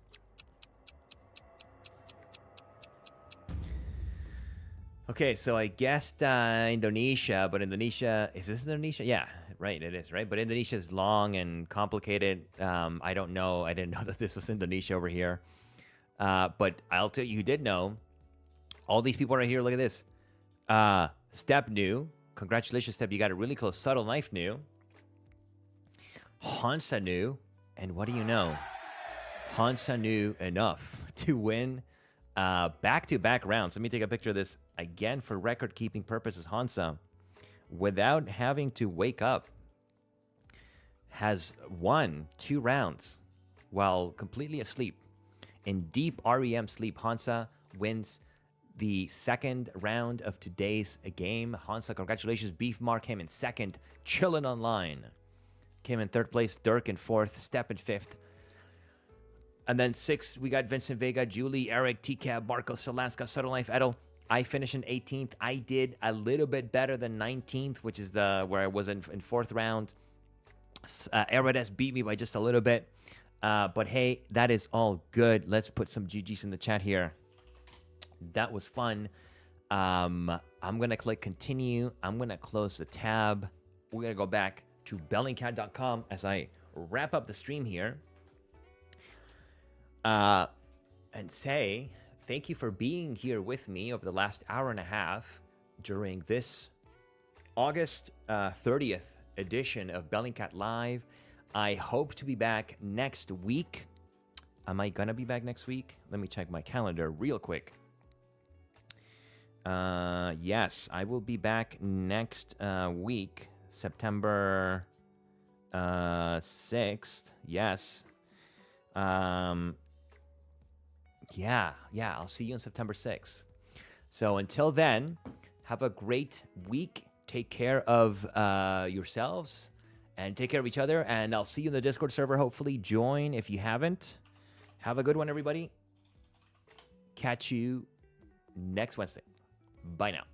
Speaker 1: Okay, so I guessed Indonesia, but Indonesia, is this Indonesia? Yeah, right, it is, right? But Indonesia is long and complicated. I don't know. I didn't know that this was Indonesia over here. But I'll tell you who did know. All these people right here, look at this. Step knew. Congratulations, Step. You got it really close. Subtle Knife knew. Hansa knew. And what do you know? Hansa knew enough to win back-to-back rounds. Let me take a picture of this again for record-keeping purposes. Hansa, without having to wake up, has won 2 rounds while completely asleep. In deep REM sleep, Hansa wins the second round of today's game. Hansa, congratulations. Beef Mark came in second. Chillin' Online came in third place. Dirk in fourth. Step in fifth. And then 6th, we got Vincent Vega, Julie, Eric, TCAB, Marco, Salaska, Subtle Life, Edel. I finished in 18th. I did a little bit better than 19th, which is where I was in 4th round. Erides beat me by just a little bit. But hey, that is all good. Let's put some GGs in the chat here. That was fun. I'm going to click continue. I'm going to close the tab. We're going to go back to Bellingcat.com as I wrap up the stream here. And say thank you for being here with me over the last hour and a half during this August 30th edition of Bellingcat Live. I hope to be back next week. Am I gonna be back next week? Let me check my calendar real quick. Yes, I will be back next week, September 6th. Yes. Yeah, I'll see you on September 6th. So until then, have a great week. Take care of yourselves and take care of each other. And I'll see you in the Discord server. Hopefully join if you haven't. Have a good one, everybody. Catch you next Wednesday. Bye now.